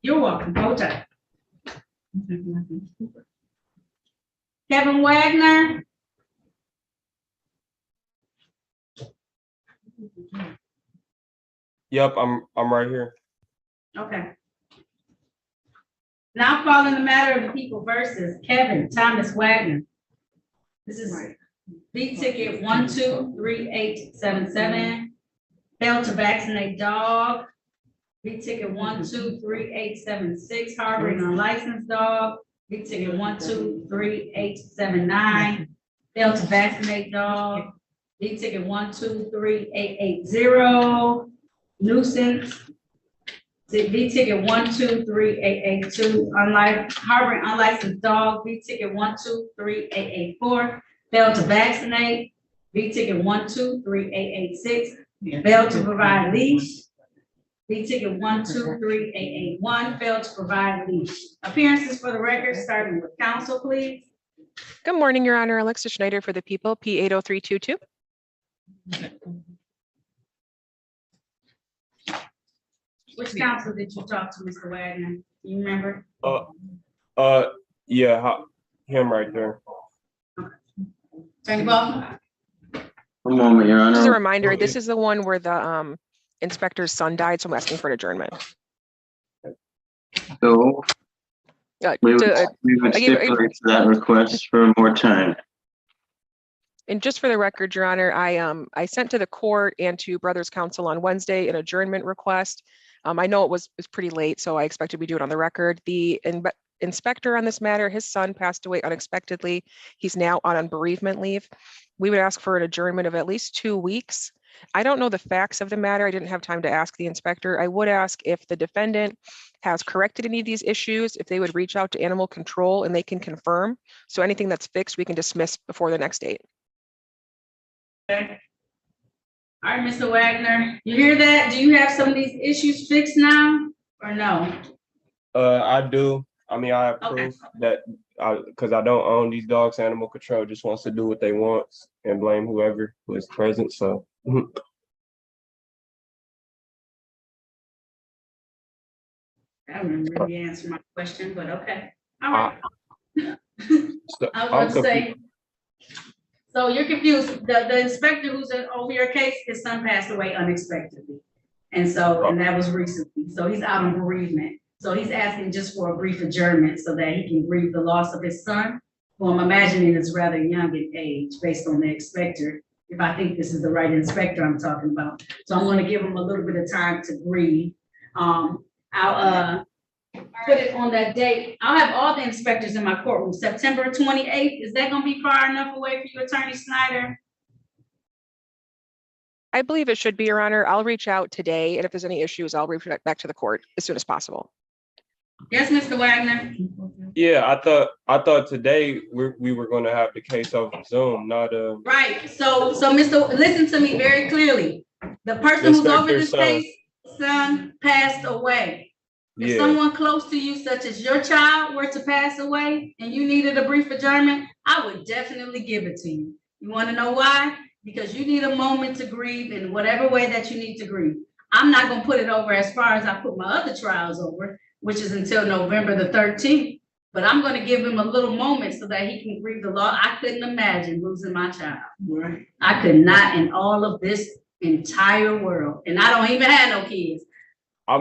You're welcome. Hold tight. Kevin Wagner. Yep, I'm right here. Okay. Now calling the matter of the people versus Kevin Thomas Wagner. This is B ticket 123877. Failed to vaccinate dog. B ticket 123876. Harboring unlicensed dog. B ticket 123879. Failed to vaccinate dog. B ticket 123880. nuisance. V ticket 123882, harboring unlicensed dog. V ticket 123884, failed to vaccinate. V ticket 123886, failed to provide leash. V ticket 123881, failed to provide leash. Appearances for the record, starting with council, please. Good morning, Your Honor. Alexa Schneider for the people, P80322. Which council did you talk to, Mr. Wagner? You remember? Yeah, him right there. Attorney Baldwin? One moment, Your Just a Honor. reminder, this is the one where the inspector's son died, so I'm asking for an adjournment. So we would I gave- stipulate to that request for more time. And just for the record, Your Honor, I sent to the court and to Brothers Council on Wednesday an adjournment request. I know it was pretty late, so I expected we do it on the record. The inspector on this matter, his son passed away unexpectedly. He's now on bereavement leave. We would ask for an adjournment of at least 2 weeks. I don't know the facts of the matter. I didn't have time to ask the inspector. I would ask if the defendant has corrected any of these issues, if they would reach out to animal control and they can confirm. So anything that's fixed, we can dismiss before the next date. Okay. All right, Mr. Wagner, you hear that? Do you have some of these issues fixed now or no? I do. I mean, I have Okay. proof that because I don't own these dogs, animal control just wants to do what they want and blame whoever who is present. So That wouldn't really answer my question, but okay. All right. so I was I'm going to say, confused. so you're confused. The inspector who's over your case, his son passed away unexpectedly. And so, and that was recently. So he's out on bereavement. So he's asking just for a brief adjournment so that he can grieve the loss of his son, who I'm imagining is rather young in age based on the inspector, if I think this is the right inspector I'm talking about. So I'm going to give him a little bit of time to grieve. I'll put it on that date. I'll have all the inspectors in my courtroom, September 28th. Is that going to be far enough away for you, Attorney Snyder? I believe it should be, Your Honor. I'll reach out today, and if there's any issues, I'll reach back to the court as soon as possible. Yes, Mr. Wagner. Yeah, I thought today we were going to have the case over Zoom, not Right. So Mr. Listen to me very clearly. The person who's over this case, son, passed away. If yeah. someone close to you, such as your child, were to pass away and you needed a brief adjournment, I would definitely give it to you. You want to know why? Because you need a moment to grieve in whatever way that you need to grieve. I'm not going to put it over as far as I put my other trials over, which is until November the 13th. But I'm going to give him a little moment so that he can grieve the loss. I couldn't imagine losing my child. Right. I could not in all of this entire world. And I don't even have no kids.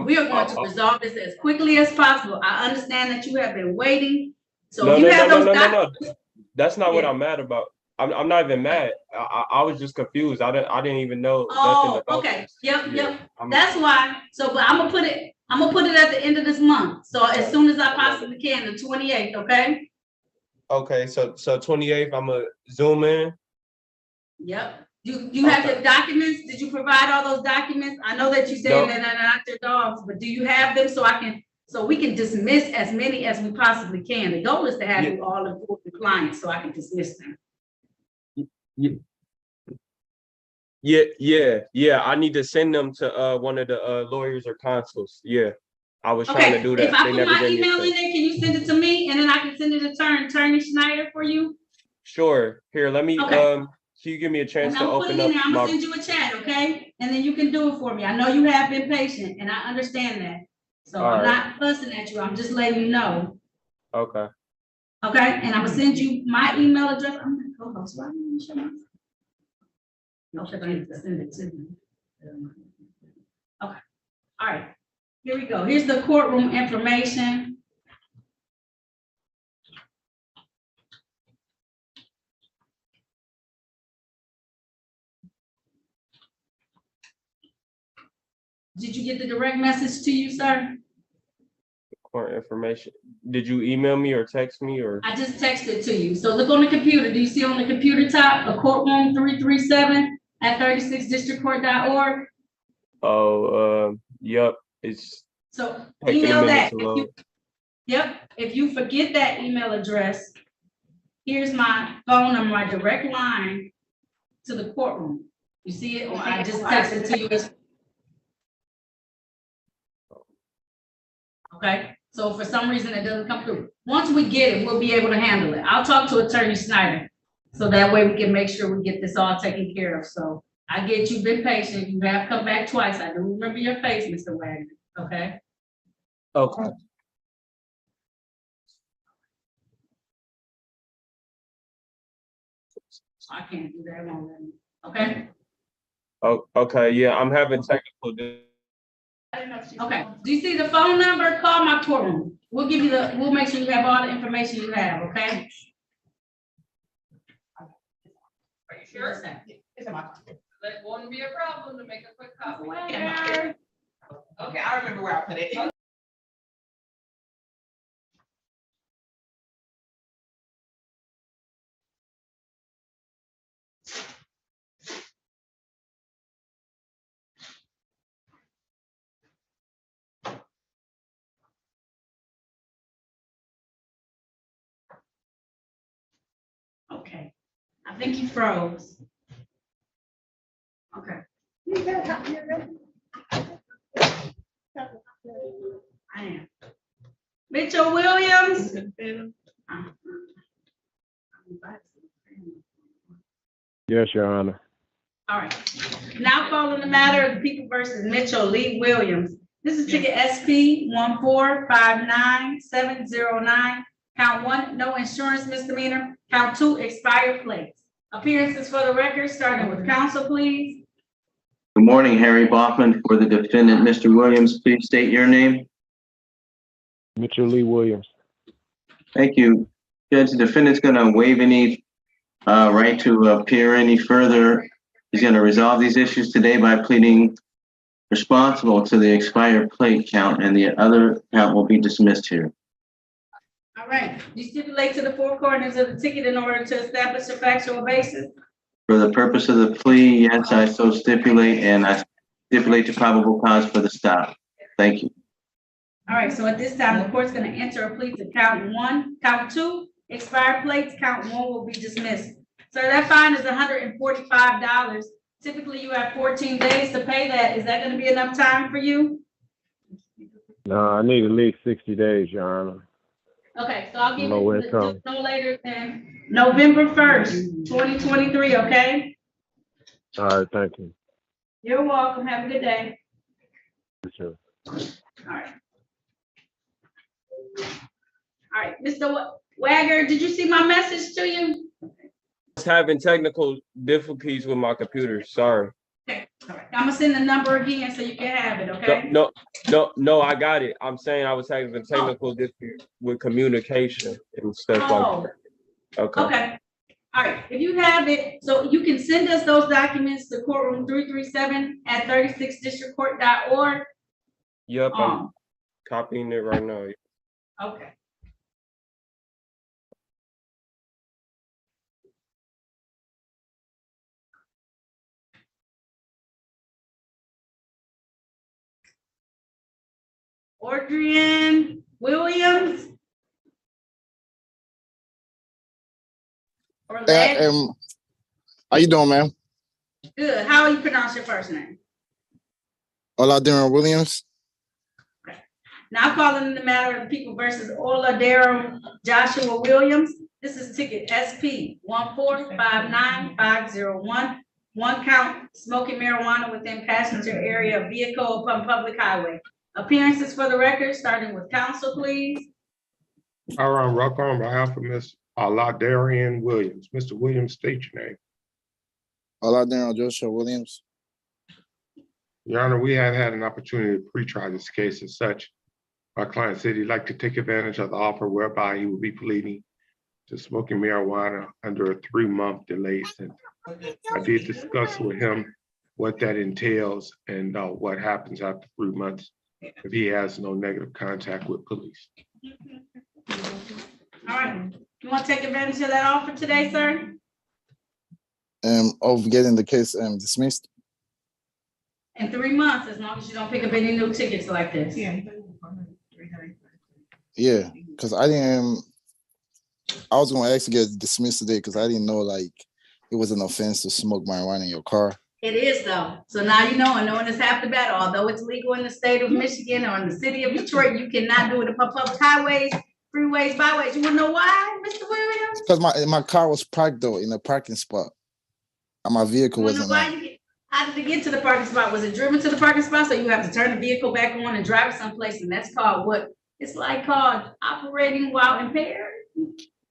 We are going to resolve this as quickly as possible. I understand that you have been waiting. So you have those documents. That's not what I'm mad about. I'm not even mad. I was just confused. I didn't even know. Oh, okay. Yep. That's why. So, but I'm gonna put it at the end of this month. So as soon as I possibly can, the 28th. Okay. Okay. So 28th, I'm gonna zoom in. Yep. You have your documents? Did you provide all those documents? I know that you said that they're not your dogs, but do you have them so we can dismiss as many as we possibly can? The goal is to have you all in full compliance so I can dismiss them. Yeah. I need to send them to one of the lawyers or consuls. Yeah. I was trying to do that. If I put my email in there, can you send it to me and then I can send it to Attorney Schneider for you? Sure. Here, let me can you give me a chance to open up I'm gonna send you a chat, okay? And then you can do it for me. I know you have been patient and I understand that. So I'm not fussing at you. I'm just letting you know. Okay. Okay, and I'm gonna send you my email address. I'm gonna co-host. Why didn't you show me? No, because I need to send it to you. Okay. All right. Here we go. Here's the courtroom information. Did you get the direct message to you, sir? Court information. Did you email me or text me or? I just texted to you. So look on the computer. Do you see on the computer top a courtroom 337 at 36districtcourt.org? Oh, yep, it's So taking a email minute that. to load. Yep, if you forget that email address, here's my phone number, my direct line to the courtroom. You see it, or I just texted to you. Okay, so for some reason it doesn't come through. Once we get it, we'll be able to handle it. I'll talk to Attorney Snyder. So that way we can make sure we get this all taken care of. So I get you've been patient. You have come back twice. I do remember your face, Mr. Wagner, okay? Okay. I can't do that, it won't let me, okay? Oh, okay, yeah, I'm having technical. Okay, do you see the phone number? Call my courtroom. We'll give you the, we'll make sure you have all the information you have, okay? Are you sure? It's in my pocket. That won't be a problem to make a quick copy. Okay, I remember where I put it. Okay, I think you froze. Okay. I am. Mitchell Williams? Yes, Your Honor. All right. Now calling the matter of the People versus Mitchell Lee Williams. This is ticket SP 1459709. Count 1, no insurance misdemeanor. Count 2, expired plates. Appearances for the record, starting with counsel, please. Good morning, Harry Baughman for the defendant, Mr. Williams. Please state your name. Mitchell Lee Williams. Thank you. Judge, the defendant's going to waive any right to appear any further. He's going to resolve these issues today by pleading responsible to the expired plate count, and the other count will be dismissed here. All right. You stipulate to the four corners of the ticket in order to establish a factual basis. For the purpose of the plea, yes, I so stipulate, and I stipulate the probable cause for the stop. Thank you. All right, so at this time, the court's gonna enter a plea to count 1, count 2, expired plates, count 1 will be dismissed. So that fine is $145. Typically, you have 14 days to pay that. Is that gonna be enough time for you? No, I need at least 60 days, Your Honor. Okay, so I'll give Low you income. no later than November 1st, 2023, okay? All right, thank you. You're welcome. Have a good day. You too. All right. All right, Mr. Wagner, did you see my message to you? Just having technical difficulties with my computer, sorry. Okay, all right. I'm gonna send the number again so you can have it, okay? No, I got it. I'm saying I was having technical difficulties with communication and stuff like that. Okay. Okay. All right, if you have it, so you can send us those documents to courtroom 337@36districtcourt.org. Yep, I'm copying it right now. Okay. Adrian Williams. Or How you doing, ma'am? Good. How do you pronounce your first name? Oladero Williams. Now calling in the matter of the People versus Oladero Joshua Williams. This is ticket SP 1459501. 1 count smoking marijuana within passenger area of vehicle upon public highway. Appearances for the record, starting with counsel, please. Aaron Rucker on behalf of Ms. Ladarian Williams. Mr. Williams, state your name. Oladero Joshua Williams. Your Honor, we have had an opportunity to pre-try this case as such. My client said he'd like to take advantage of the offer whereby he will be pleading to smoking marijuana under a 3-month delay sentence. I did discuss with him what that entails and what happens after 3 months if he has no negative contact with police. All right. You want to take advantage of that offer today, sir? Of getting the case dismissed. In 3 months, as long as you don't pick up any new tickets like this. Yeah, because I was gonna ask to get dismissed today because I didn't know like it was an offense to smoke marijuana in your car. It is though. So now you know, and knowing it's half the battle, although it's legal in the state of Michigan or in the city of Detroit, you cannot do it in public highways, freeways, byways. You wanna know why, Mr. Williams? Because my car was parked though in a parking spot. And my vehicle You wanna know wasn't why on. how did it get to the parking spot? Was it driven to the parking spot? So you have to turn the vehicle back on and drive it someplace, and that's called what? It's like called operating while impaired.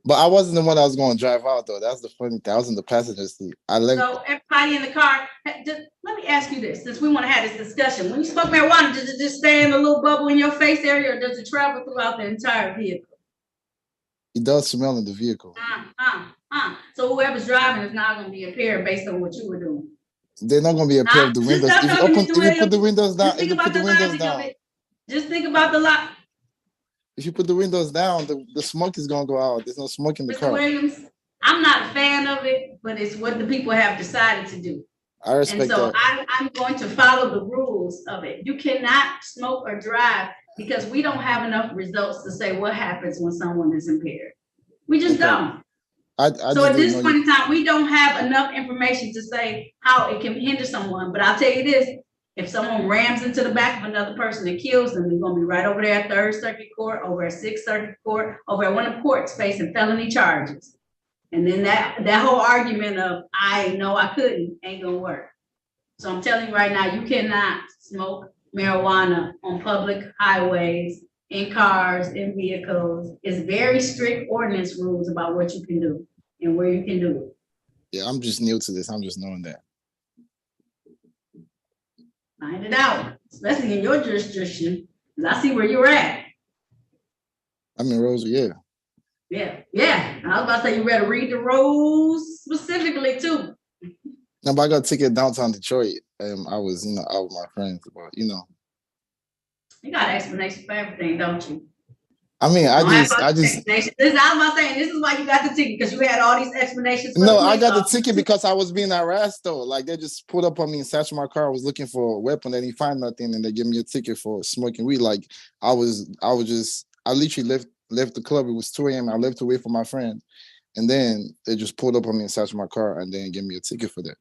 But I wasn't the one that was going to drive out though. That's the funny thing. I was in the passenger seat. I left. So everybody in the car, let me ask you this, since we want to have this discussion. When you smoke marijuana, does it just stay in the little bubble in your face area, or does it travel throughout the entire vehicle? It does smell in the vehicle. So whoever's driving is not going to be impaired based on what you were doing. They're not going to be a pair of the Just windows. stop If you talking, open, Mr. if you put Williams. the windows down, Just think if you about put the the windows logic of down, it. Just think about the lot. if you put the windows down, the smoke is going to go out. There's no smoke in the Mr. car. Williams, I'm not a fan of it, but it's what the people have decided to do. I respect And so that. I'm going to follow the rules of it. You cannot smoke or drive because we don't have enough results to say what happens when someone is impaired. We just Okay. don't. I So at just this didn't know point you. in time, we don't have enough information to say how it can hinder someone. But I'll tell you this, if someone rams into the back of another person and kills them, they're gonna be right over there at 3rd Circuit Court, over at 6th Circuit Court, over at one of the courts facing felony charges. And then that whole argument of, I know I couldn't, ain't gonna work. So I'm telling you right now, you cannot smoke marijuana on public highways, in cars, in vehicles. It's very strict ordinance rules about what you can do and where you can do it. Yeah, I'm just new to this. I'm just knowing that. Find it out, especially in your jurisdiction, because I see where you're at. I'm in Rose, yeah. Yeah. I was about to say you better read the rules specifically too. No, but I got a ticket downtown Detroit. I was, out with my friends, but You got an explanation for everything, don't you? I mean, I Don't have just, all these explanations. I was about saying, this is why you got the ticket, because you had all these explanations. For no, the I police got the officer. ticket because I was being harassed though. Like they just pulled up on me and searched my car. I was looking for a weapon. They didn't find nothing, and they gave me a ticket for smoking weed. Like I literally left the club. It was 2 a.m. I left to wait for my friend, and then they just pulled up on me and searched my car, and then gave me a ticket for that.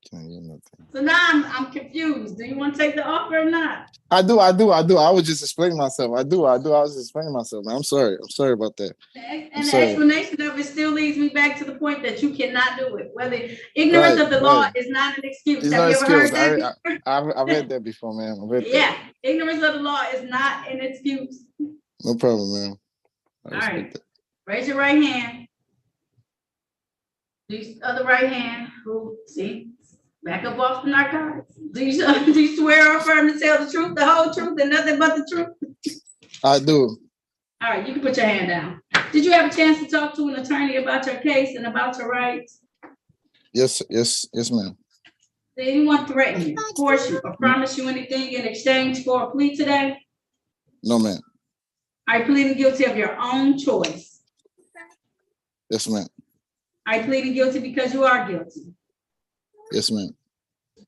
Can't get nothing. So now I'm confused. Do you want to take the offer or not? I do. I was just explaining myself. I was just explaining myself, man. I'm sorry about that. And the sorry. explanation of it still leads me back to the point that you cannot do it. Whether ignorance of the law is not an excuse. It's Have not you ever heard excuse. that before? I read that before, man. I read that. Yeah, ignorance of the law is not an excuse. No problem, man. All right, raise your right hand. The other right hand, back up off the narcotics. Do you swear or affirm to tell the truth, the whole truth, and nothing but the truth? I do. All right, you can put your hand down. Did you have a chance to talk to an attorney about your case and about your rights? Yes, ma'am. Did anyone threaten you, force you, or promise you anything in exchange for a plea today? No, ma'am. Are you pleading guilty of your own choice? Yes, ma'am. Are you pleading guilty because you are guilty? Yes, ma'am.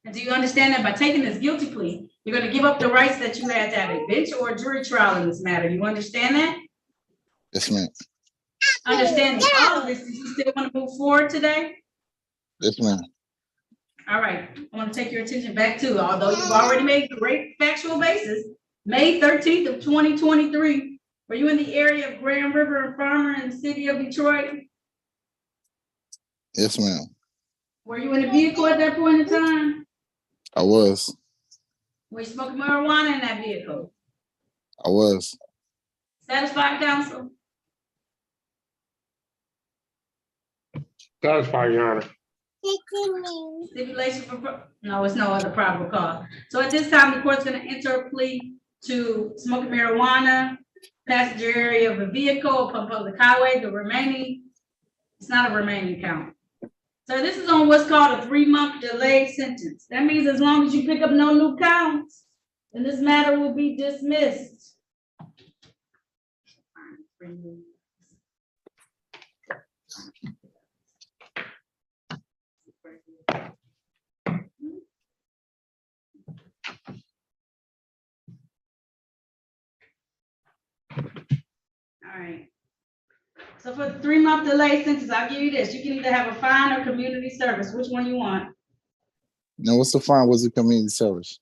And do you understand that by taking this guilty plea, you're going to give up the rights that you had to have a bench or a jury trial in this matter? You understand that? Yes, ma'am. Understanding all of this, do you still want to move forward today? Yes, ma'am. All right, I want to take your attention back to, although you've already made great factual basis, May 13th of 2023, were you in the area of Grand River and Farmer in the city of Detroit? Yes, ma'am. Were you in a vehicle at that point in time? I was. Were you smoking marijuana in that vehicle? I was. Satisfied, counsel? Satisfied, Your Honor. Stipulation for, no, it's no other probable cause. So at this time, the court's gonna enter a plea to smoking marijuana, passenger area of a vehicle upon public highway, the remaining, it's not a remaining count. So this is on what's called a 3-month delayed sentence. That means as long as you pick up no new counts, then this matter will be dismissed. All right. So for the 3-month delay sentence, I'll give you this. You can either have a fine or community service. Which one you want? Now, what's the fine? What's the community service?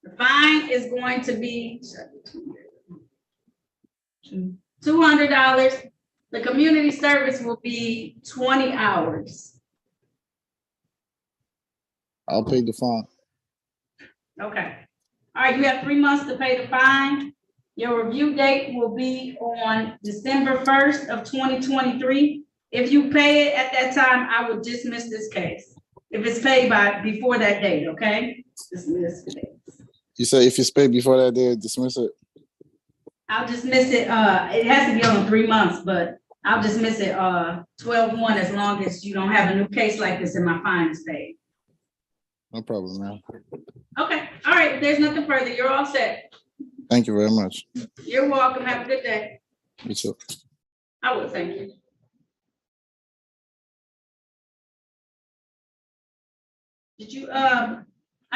The fine is going to be $200. The community service will be 20 hours. I'll pay the fine. Okay. All right, you have 3 months to pay the fine. Your review date will be on December 1st of 2023. If you pay it at that time, I will dismiss this case. If it's paid before that date, okay? Dismiss the case. You say if it's paid before that, they dismiss it? I'll dismiss it. It has to be on 3 months, but I'll dismiss it 12/1 as long as you don't have a new case like this and my fine is paid. No problem, man. Okay. All right. If there's nothing further, you're all set. Thank you very much. You're welcome. Have a good day. You too. I will. Thank you. Did you, I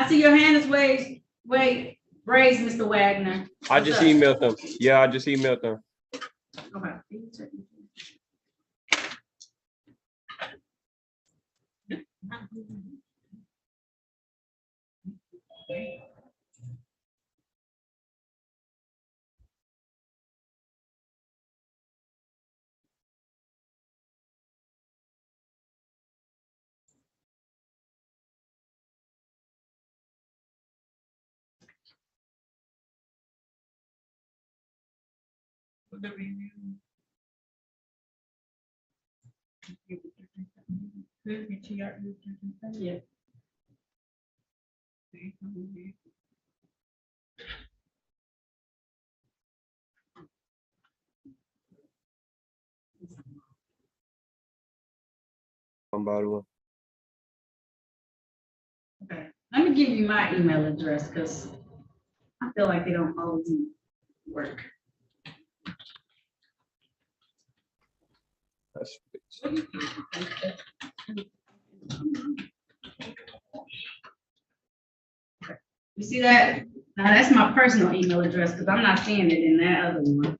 see your hand is raised, Mr. Wagner. I just emailed them. Yeah, I just emailed them. Okay. Yeah. Okay. Let me give you my email address because I feel like they don't always work. You see that? Now that's my personal email address because I'm not seeing it in that other one.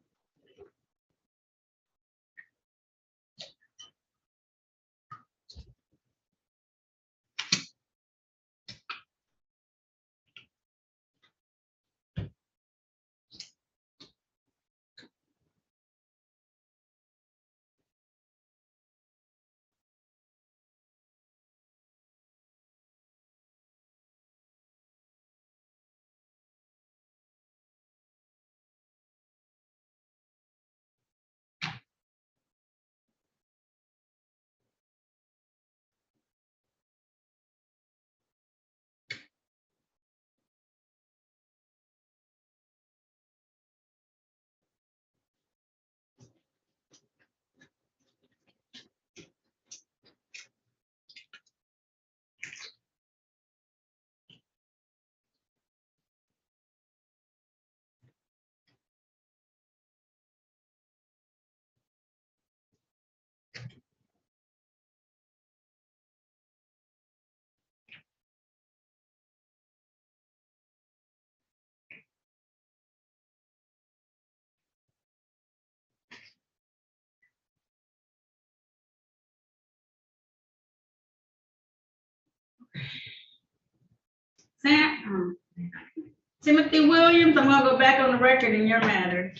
Timothy Williams, I'm gonna go back on the record in your matter.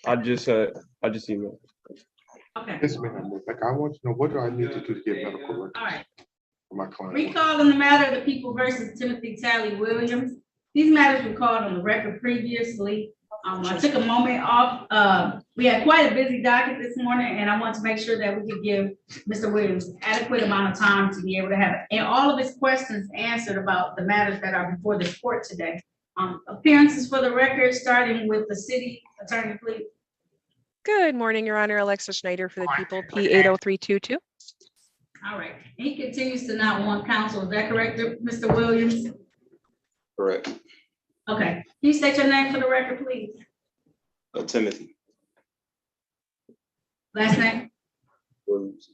I just emailed. Okay. Yes, ma'am. Like, I want to know, what do I need to do to get medical records All right. for my client? Recall in the matter of the People versus Timothy Talley Williams. These matters were called on the record previously. I took a moment off. We had quite a busy docket this morning, and I want to make sure that we could give Mr. Williams adequate amount of time to be able to have and all of his questions answered about the matters that are before this court today. Appearances for the record, starting with the city attorney, please. Good morning, Your Honor. Alexa Schneider for the People, P80322. All right. He continues to not want counsel. Is that correct, Mr. Williams? Correct. Okay. Can you state your name for the record, please? Timothy Last name? Williams.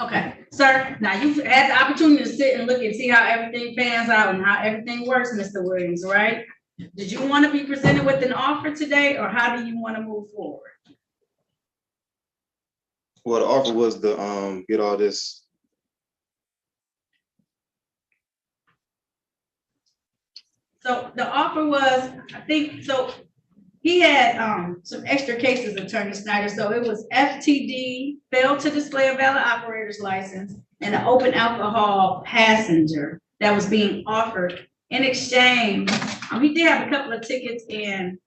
Okay, sir, now you've had the opportunity to sit and look and see how everything pans out and how everything works, Mr. Williams, right? Did you want to be presented with an offer today, or how do you want to move forward? Well, the offer was to get all this. So the offer was, I think, so he had some extra cases, Attorney Snyder. So it was FTD, failed to display a valid operator's license, and an open alcohol passenger that was being offered in exchange. He did have a couple of tickets in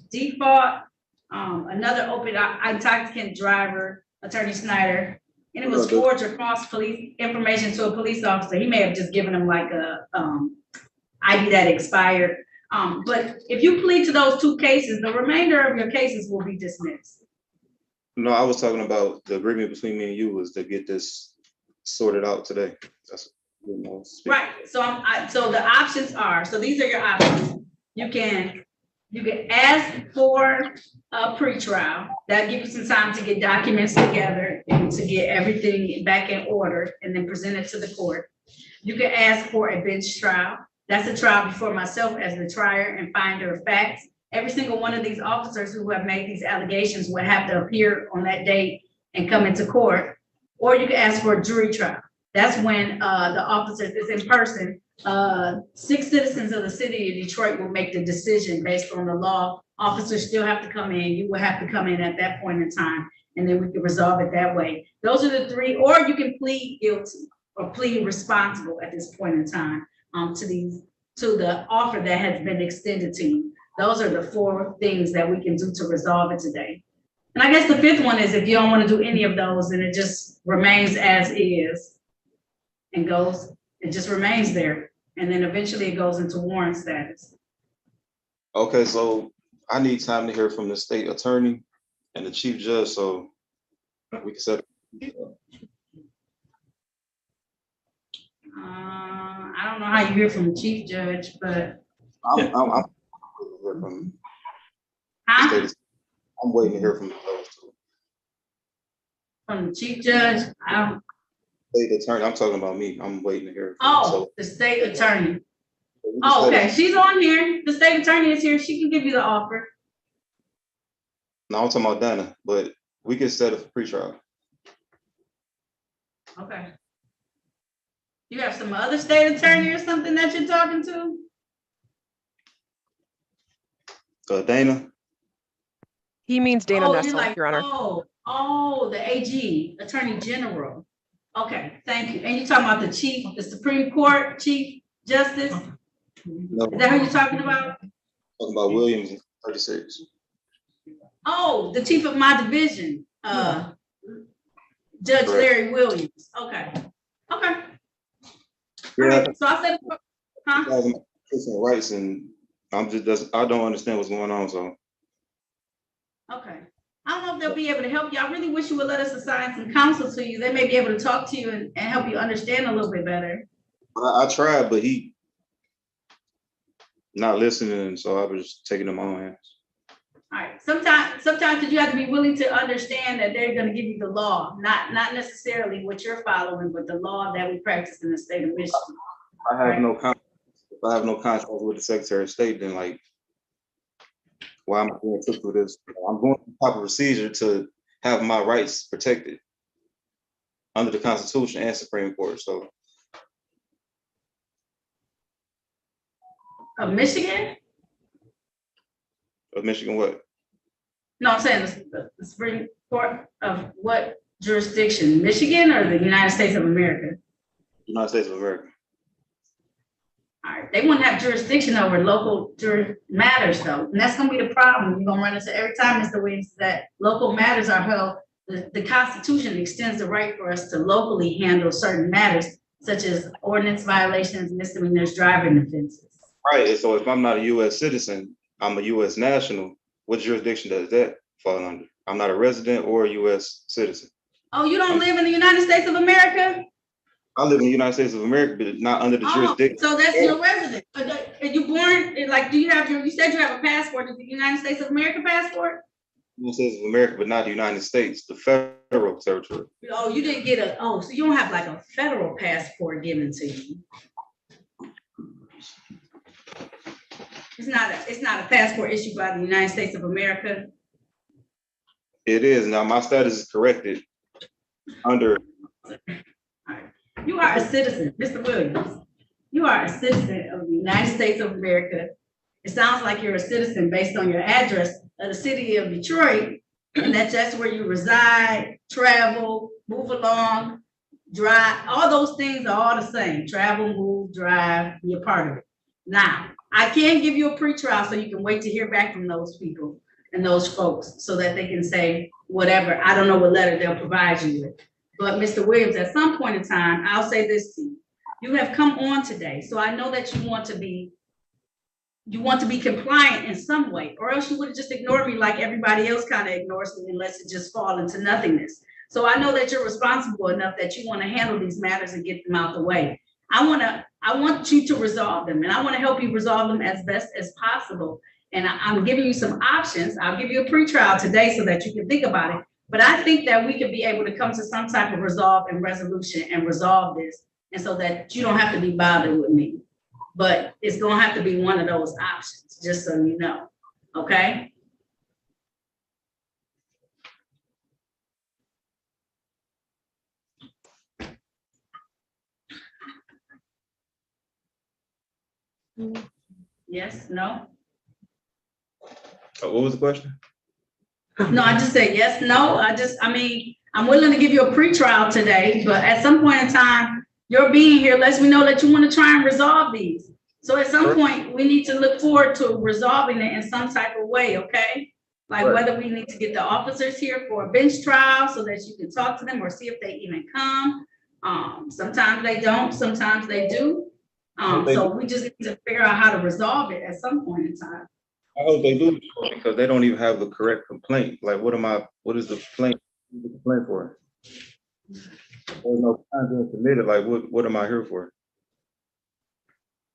default, another open intoxicant driver, Attorney Snyder, and it was forged or false police information to a police officer. He may have just given him like a ID that expired. But if you plead to those two cases, the remainder of your cases will be dismissed. No, I was talking about the agreement between me and you was to get this sorted out today. That's, Right. So so the options are, so these are your options. You can ask for a pretrial. That gives you some time to get documents together and to get everything back in order and then present it to the court. You can ask for a bench trial. That's a trial before myself as the trier and finder of facts. Every single one of these officers who have made these allegations will have to appear on that date and come into court. Or you can ask for a jury trial. That's when the officers is in person. 6 citizens of the city of Detroit will make the decision based on the law. Officers still have to come in. You will have to come in at that point in time, and then we can resolve it that way. Those are the three, or you can plead guilty or plead responsible at this point in time to the offer that has been extended to you. Those are the 4 things that we can do to resolve it today. And I guess the 5th one is if you don't want to do any of those, then it just remains as is and it just remains there. And then eventually it goes into warrant status. okay, so I need time to hear from the state attorney and the chief judge, so we can set. I don't know how you hear from the chief judge, but I'm waiting to hear from those two. From the chief judge, State attorney, I'm talking about me. I'm waiting to hear. the state attorney. Oh, okay, she's on here. The state attorney is here. She can give you the offer. No, I'm talking about Dana, but we can set it for pretrial. Okay. You have some other state attorney or something that you're talking to? Dana. He means Dana you're Nessel, like, Your Honor. The AG, Attorney General. Okay, thank you. And you're talking about the chief, the Supreme Court Chief Justice? No. Is that who you're talking about? Talking about Williams in 36. Oh, the chief of my division, Judge Larry Williams. Okay. Okay. All right. So I said, huh? Rights, and I don't understand what's going on. So. Okay. I don't know if they'll be able to help you. I really wish you would let us assign some counsel to you. They may be able to talk to you and help you understand a little bit better. I tried, but he not listening, so I was just taking it in my own hands. All right. Sometimes you have to be willing to understand that they're going to give you the law, not necessarily what you're following, but the law that we practice in the state of Michigan. I have no contract. If I have no contract with the Secretary of State, then like, why am I being took through this? I'm going through the proper procedure to have my rights protected under the Constitution and Supreme Court. So. Of Michigan? Of Michigan what? No, I'm saying the Supreme Court of what jurisdiction? Michigan or the United States of America? United States of America. All right, they wouldn't have jurisdiction over local matters though. And that's gonna be the problem. You're gonna run into every time, Mr. Williams, that local matters are held. The Constitution extends the right for us to locally handle certain matters, such as ordinance violations, misdemeanors, driving offenses. Right, so if I'm not a US citizen, I'm a US national, what jurisdiction does that fall under? I'm not a resident or a US citizen. Oh, you don't live in the United States of America? I live in the United States of America, but not under the jurisdiction. So that's your resident. Are you born like, do you have you said you have a passport, is it the United States of America passport? United States of America, but not the United States, the federal territory. Oh, you didn't get so you don't have like a federal passport given to you. It's not a passport issued by the United States of America. It is. Now my status is corrected under. You are a citizen, Mr. Williams. You are a citizen of the United States of America. It sounds like you're a citizen based on your address of the city of Detroit, and that's where you reside, travel, move along, drive. All those things are all the same. Travel, move, drive, be a part of it. Now, I can give you a pretrial so you can wait to hear back from those people and those folks so that they can say whatever. I don't know what letter they'll provide you with. But Mr. Williams, at some point in time, I'll say this to you. You have come on today, so I know that you want to be compliant in some way, or else you would have just ignored me like everybody else kind of ignores me unless it just fall into nothingness. So I know that you're responsible enough that you want to handle these matters and get them out the way. I want you to resolve them, and I want to help you resolve them as best as possible. And I'm giving you some options. I'll give you a pretrial today so that you can think about it. But I think that we could be able to come to some type of resolve and resolution and resolve this, and so that you don't have to be bothered with me. But it's gonna have to be one of those options, just so you know, okay? Yes, no? What was the question? No, I just said yes, no. I'm willing to give you a pretrial today, but at some point in time, your being here lets me know that you want to try and resolve these. So at some point, we need to look forward to resolving it in some type of way, okay? Like whether we need to get the officers here for a bench trial so that you can talk to them or see if they even come. Sometimes they don't, sometimes they do. So we just need to figure out how to resolve it at some point in time. I hope they do, because they don't even have the correct complaint. Like, what is the complaint for? There's no content submitted. Like, what am I here for?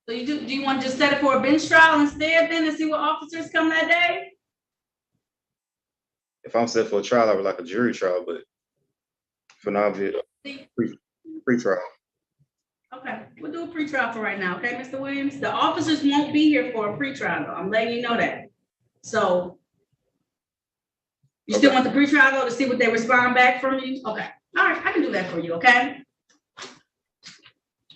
So do you want to just set it for a bench trial instead then and see what officers come that day? If I'm set for a trial, I would like a jury trial, but for now, I'll be pre-trial. Okay, we'll do a pretrial for right now, okay, Mr. Williams? The officers won't be here for a pretrial though, I'm letting you know that. So you still want the pretrial though to see what they respond back from you? Okay, all right, I can do that for you, okay?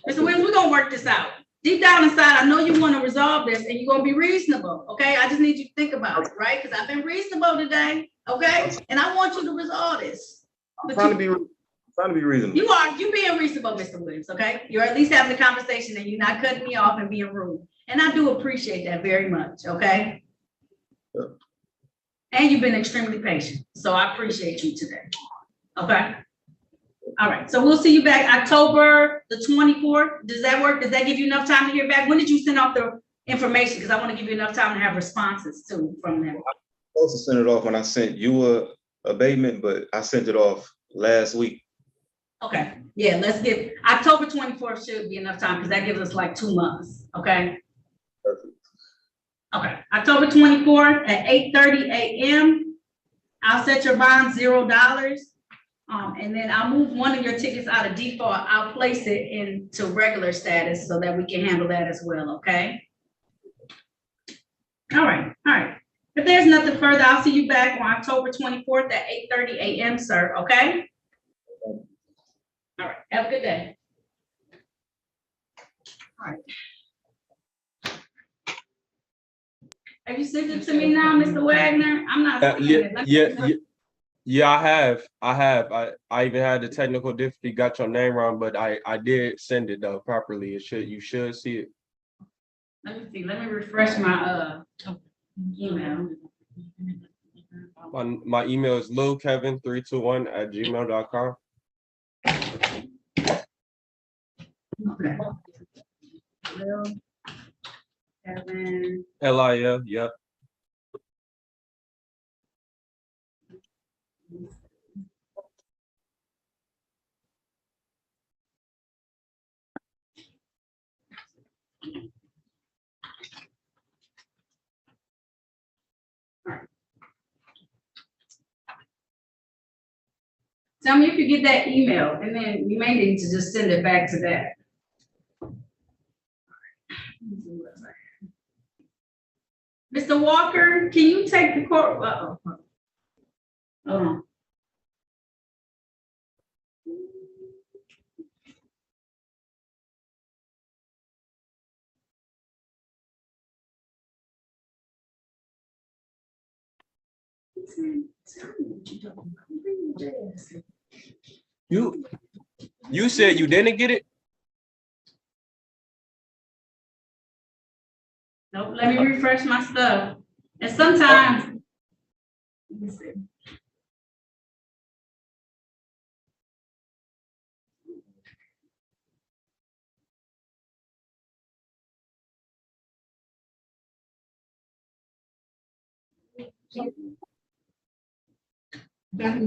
Mr. Williams, we're gonna work this out. Deep down inside, I know you wanna resolve this and you're gonna be reasonable, okay? I just need you to think about it, right? Because I've been reasonable today, okay? And I want you to resolve this. I'm trying to be reasonable. You being reasonable, Mr. Williams, okay? You're at least having a conversation and you're not cutting me off and being rude. And I do appreciate that very much, okay? Yeah. And you've been extremely patient, so I appreciate you today, okay? All right, so we'll see you back October the 24th. Does that work? Does that give you enough time to hear back? When did you send off the information? Because I want to give you enough time to have responses too from them. I was supposed to send it off when I sent you a abatement, but I sent it off last week. Okay, yeah, let's give, October 24th should be enough time because that gives us like 2 months, okay? Perfect. Okay, October 24th at 8:30 a.m. I'll set your bond $0. And then I'll move one of your tickets out of default. I'll place it into regular status so that we can handle that as well, okay? All right. If there's nothing further, I'll see you back on October 24th at 8:30 a.m., sir, okay? All right, have a good day. All right. Have you sent it to me now, Mr. Wagner? I'm not seeing it. Yeah, I have. I even had the technical difficulty, got your name wrong, but I did send it though properly. You should see it. Let me see. Let me refresh my email. My email is lilkevin321@gmail.com. Okay. Lil Kevin. LIL, yep. Tell me if you get that email, and then you may need to just send it back to that. Mr. Walker, can you take the court? Uh-oh. Hold on. You said you didn't get it? Nope, let me refresh my stuff. And sometimes, let me see.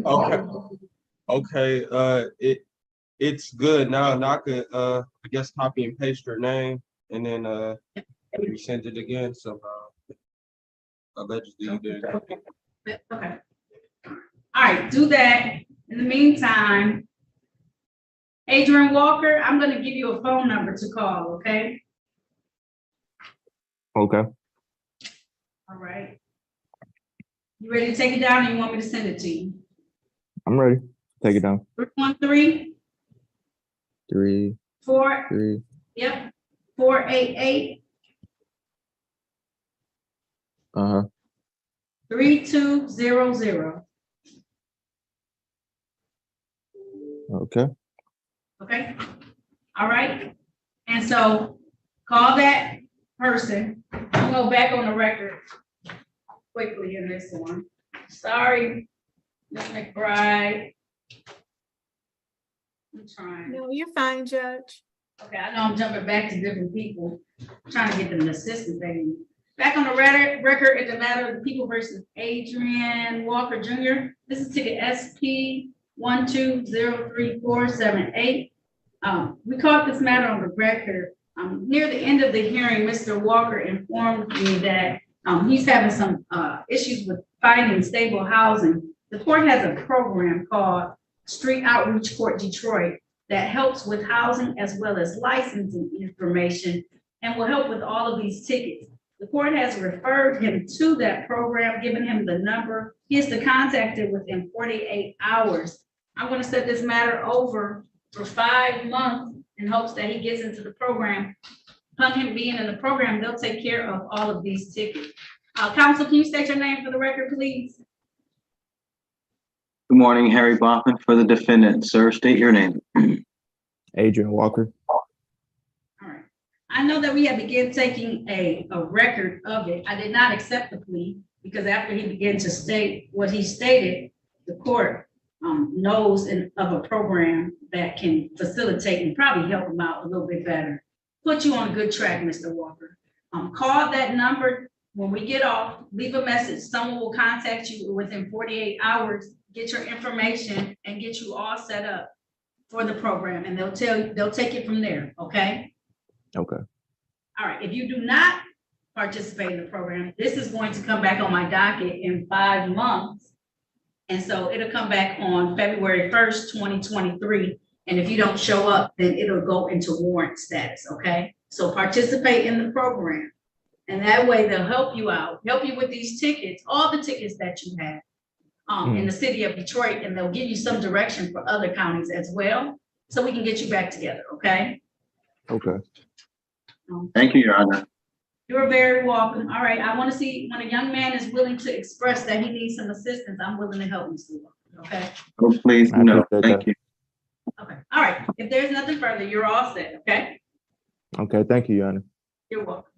Okay. Okay, it's good now. Now I could I guess copy and paste your name and then resend it again. So allegedly you did. Okay. All right, do that. In the meantime, Adrian Walker, I'm gonna give you a phone number to call, okay? Okay. All right. You ready to take it down, or you want me to send it to you? I'm ready. Take it down. 313 3, 4, 3. yep, 488 Uh-huh. 3200. Okay. Okay, all right. And so call that person. I'll go back on the record quickly in this one. Sorry, Ms. McBride. I'm trying. No, you're fine, Judge. Okay, I know I'm jumping back to different people, trying to get them the assistance they need. Back on the record in the matter of the people versus Adrian Walker Jr. This is ticket SP 1203478. We caught this matter on the record. Near the end of the hearing, Mr. Walker informed me that he's having some issues with finding stable housing. The court has a program called Street Outreach Court Detroit that helps with housing as well as licensing information and will help with all of these tickets. The court has referred him to that program, given him the number. He is to contact it within 48 hours. I'm going to set this matter over for 5 months in hopes that he gets into the program. Upon him being in the program, they'll take care of all of these tickets. Counsel, can you state your name for the record, please? Good morning, Harry Baughman for the defendant. Sir, state your name. Adrian Walker. I know that we have begun taking a record of it. I did not accept the plea because after he began to state what he stated, the court knows of a program that can facilitate and probably help him out a little bit better. Put you on a good track, Mr. Walker. Call that number when we get off, leave a message. Someone will contact you within 48 hours, get your information and get you all set up for the program. And they'll take it from there, okay? Okay. All right, if you do not participate in the program, this is going to come back on my docket in 5 months. And so it'll come back on February 1st, 2023. And if you don't show up, then it'll go into warrant status, okay? So participate in the program. And that way they'll help you out, help you with these tickets, all the tickets that you have in the city of Detroit, and they'll give you some direction for other counties as well. So we can get you back together, okay? Okay. Thank you, Your Honor. You're very welcome. All right, I want to see when a young man is willing to express that he needs some assistance, I'm willing to help Mr. Walker, okay? Oh, please, no, thank you. Okay, all right. If there's nothing further, you're all set, okay? Okay, thank you, Your Honor. You're welcome.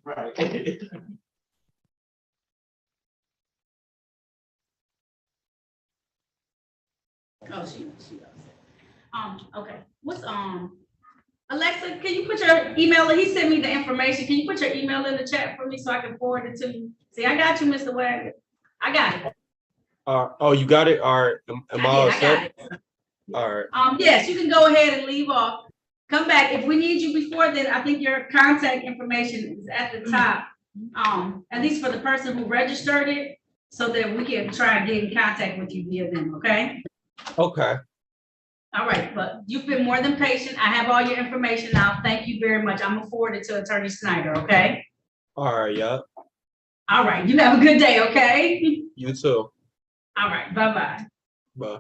Right. Oh, she does. Okay, what's, Alexa, can you put your email, he sent me the information, can you put your email in the chat for me so I can forward it to you? See, I got you, Mr. Wagner. I got it. Oh, you got it? All right. Am I all I got set? it. All right. Yes, you can go ahead and leave off. Come back. If we need you before then, I think your contact information is at the top. At least for the person who registered it, so that we can try and get in contact with you via them, okay? Okay. All right, but you've been more than patient. I have all your information now. Thank you very much. I'm gonna forward it to Attorney Snyder, okay? All right, yeah. All right, you have a good day, okay? You too. All right, bye-bye. Bye.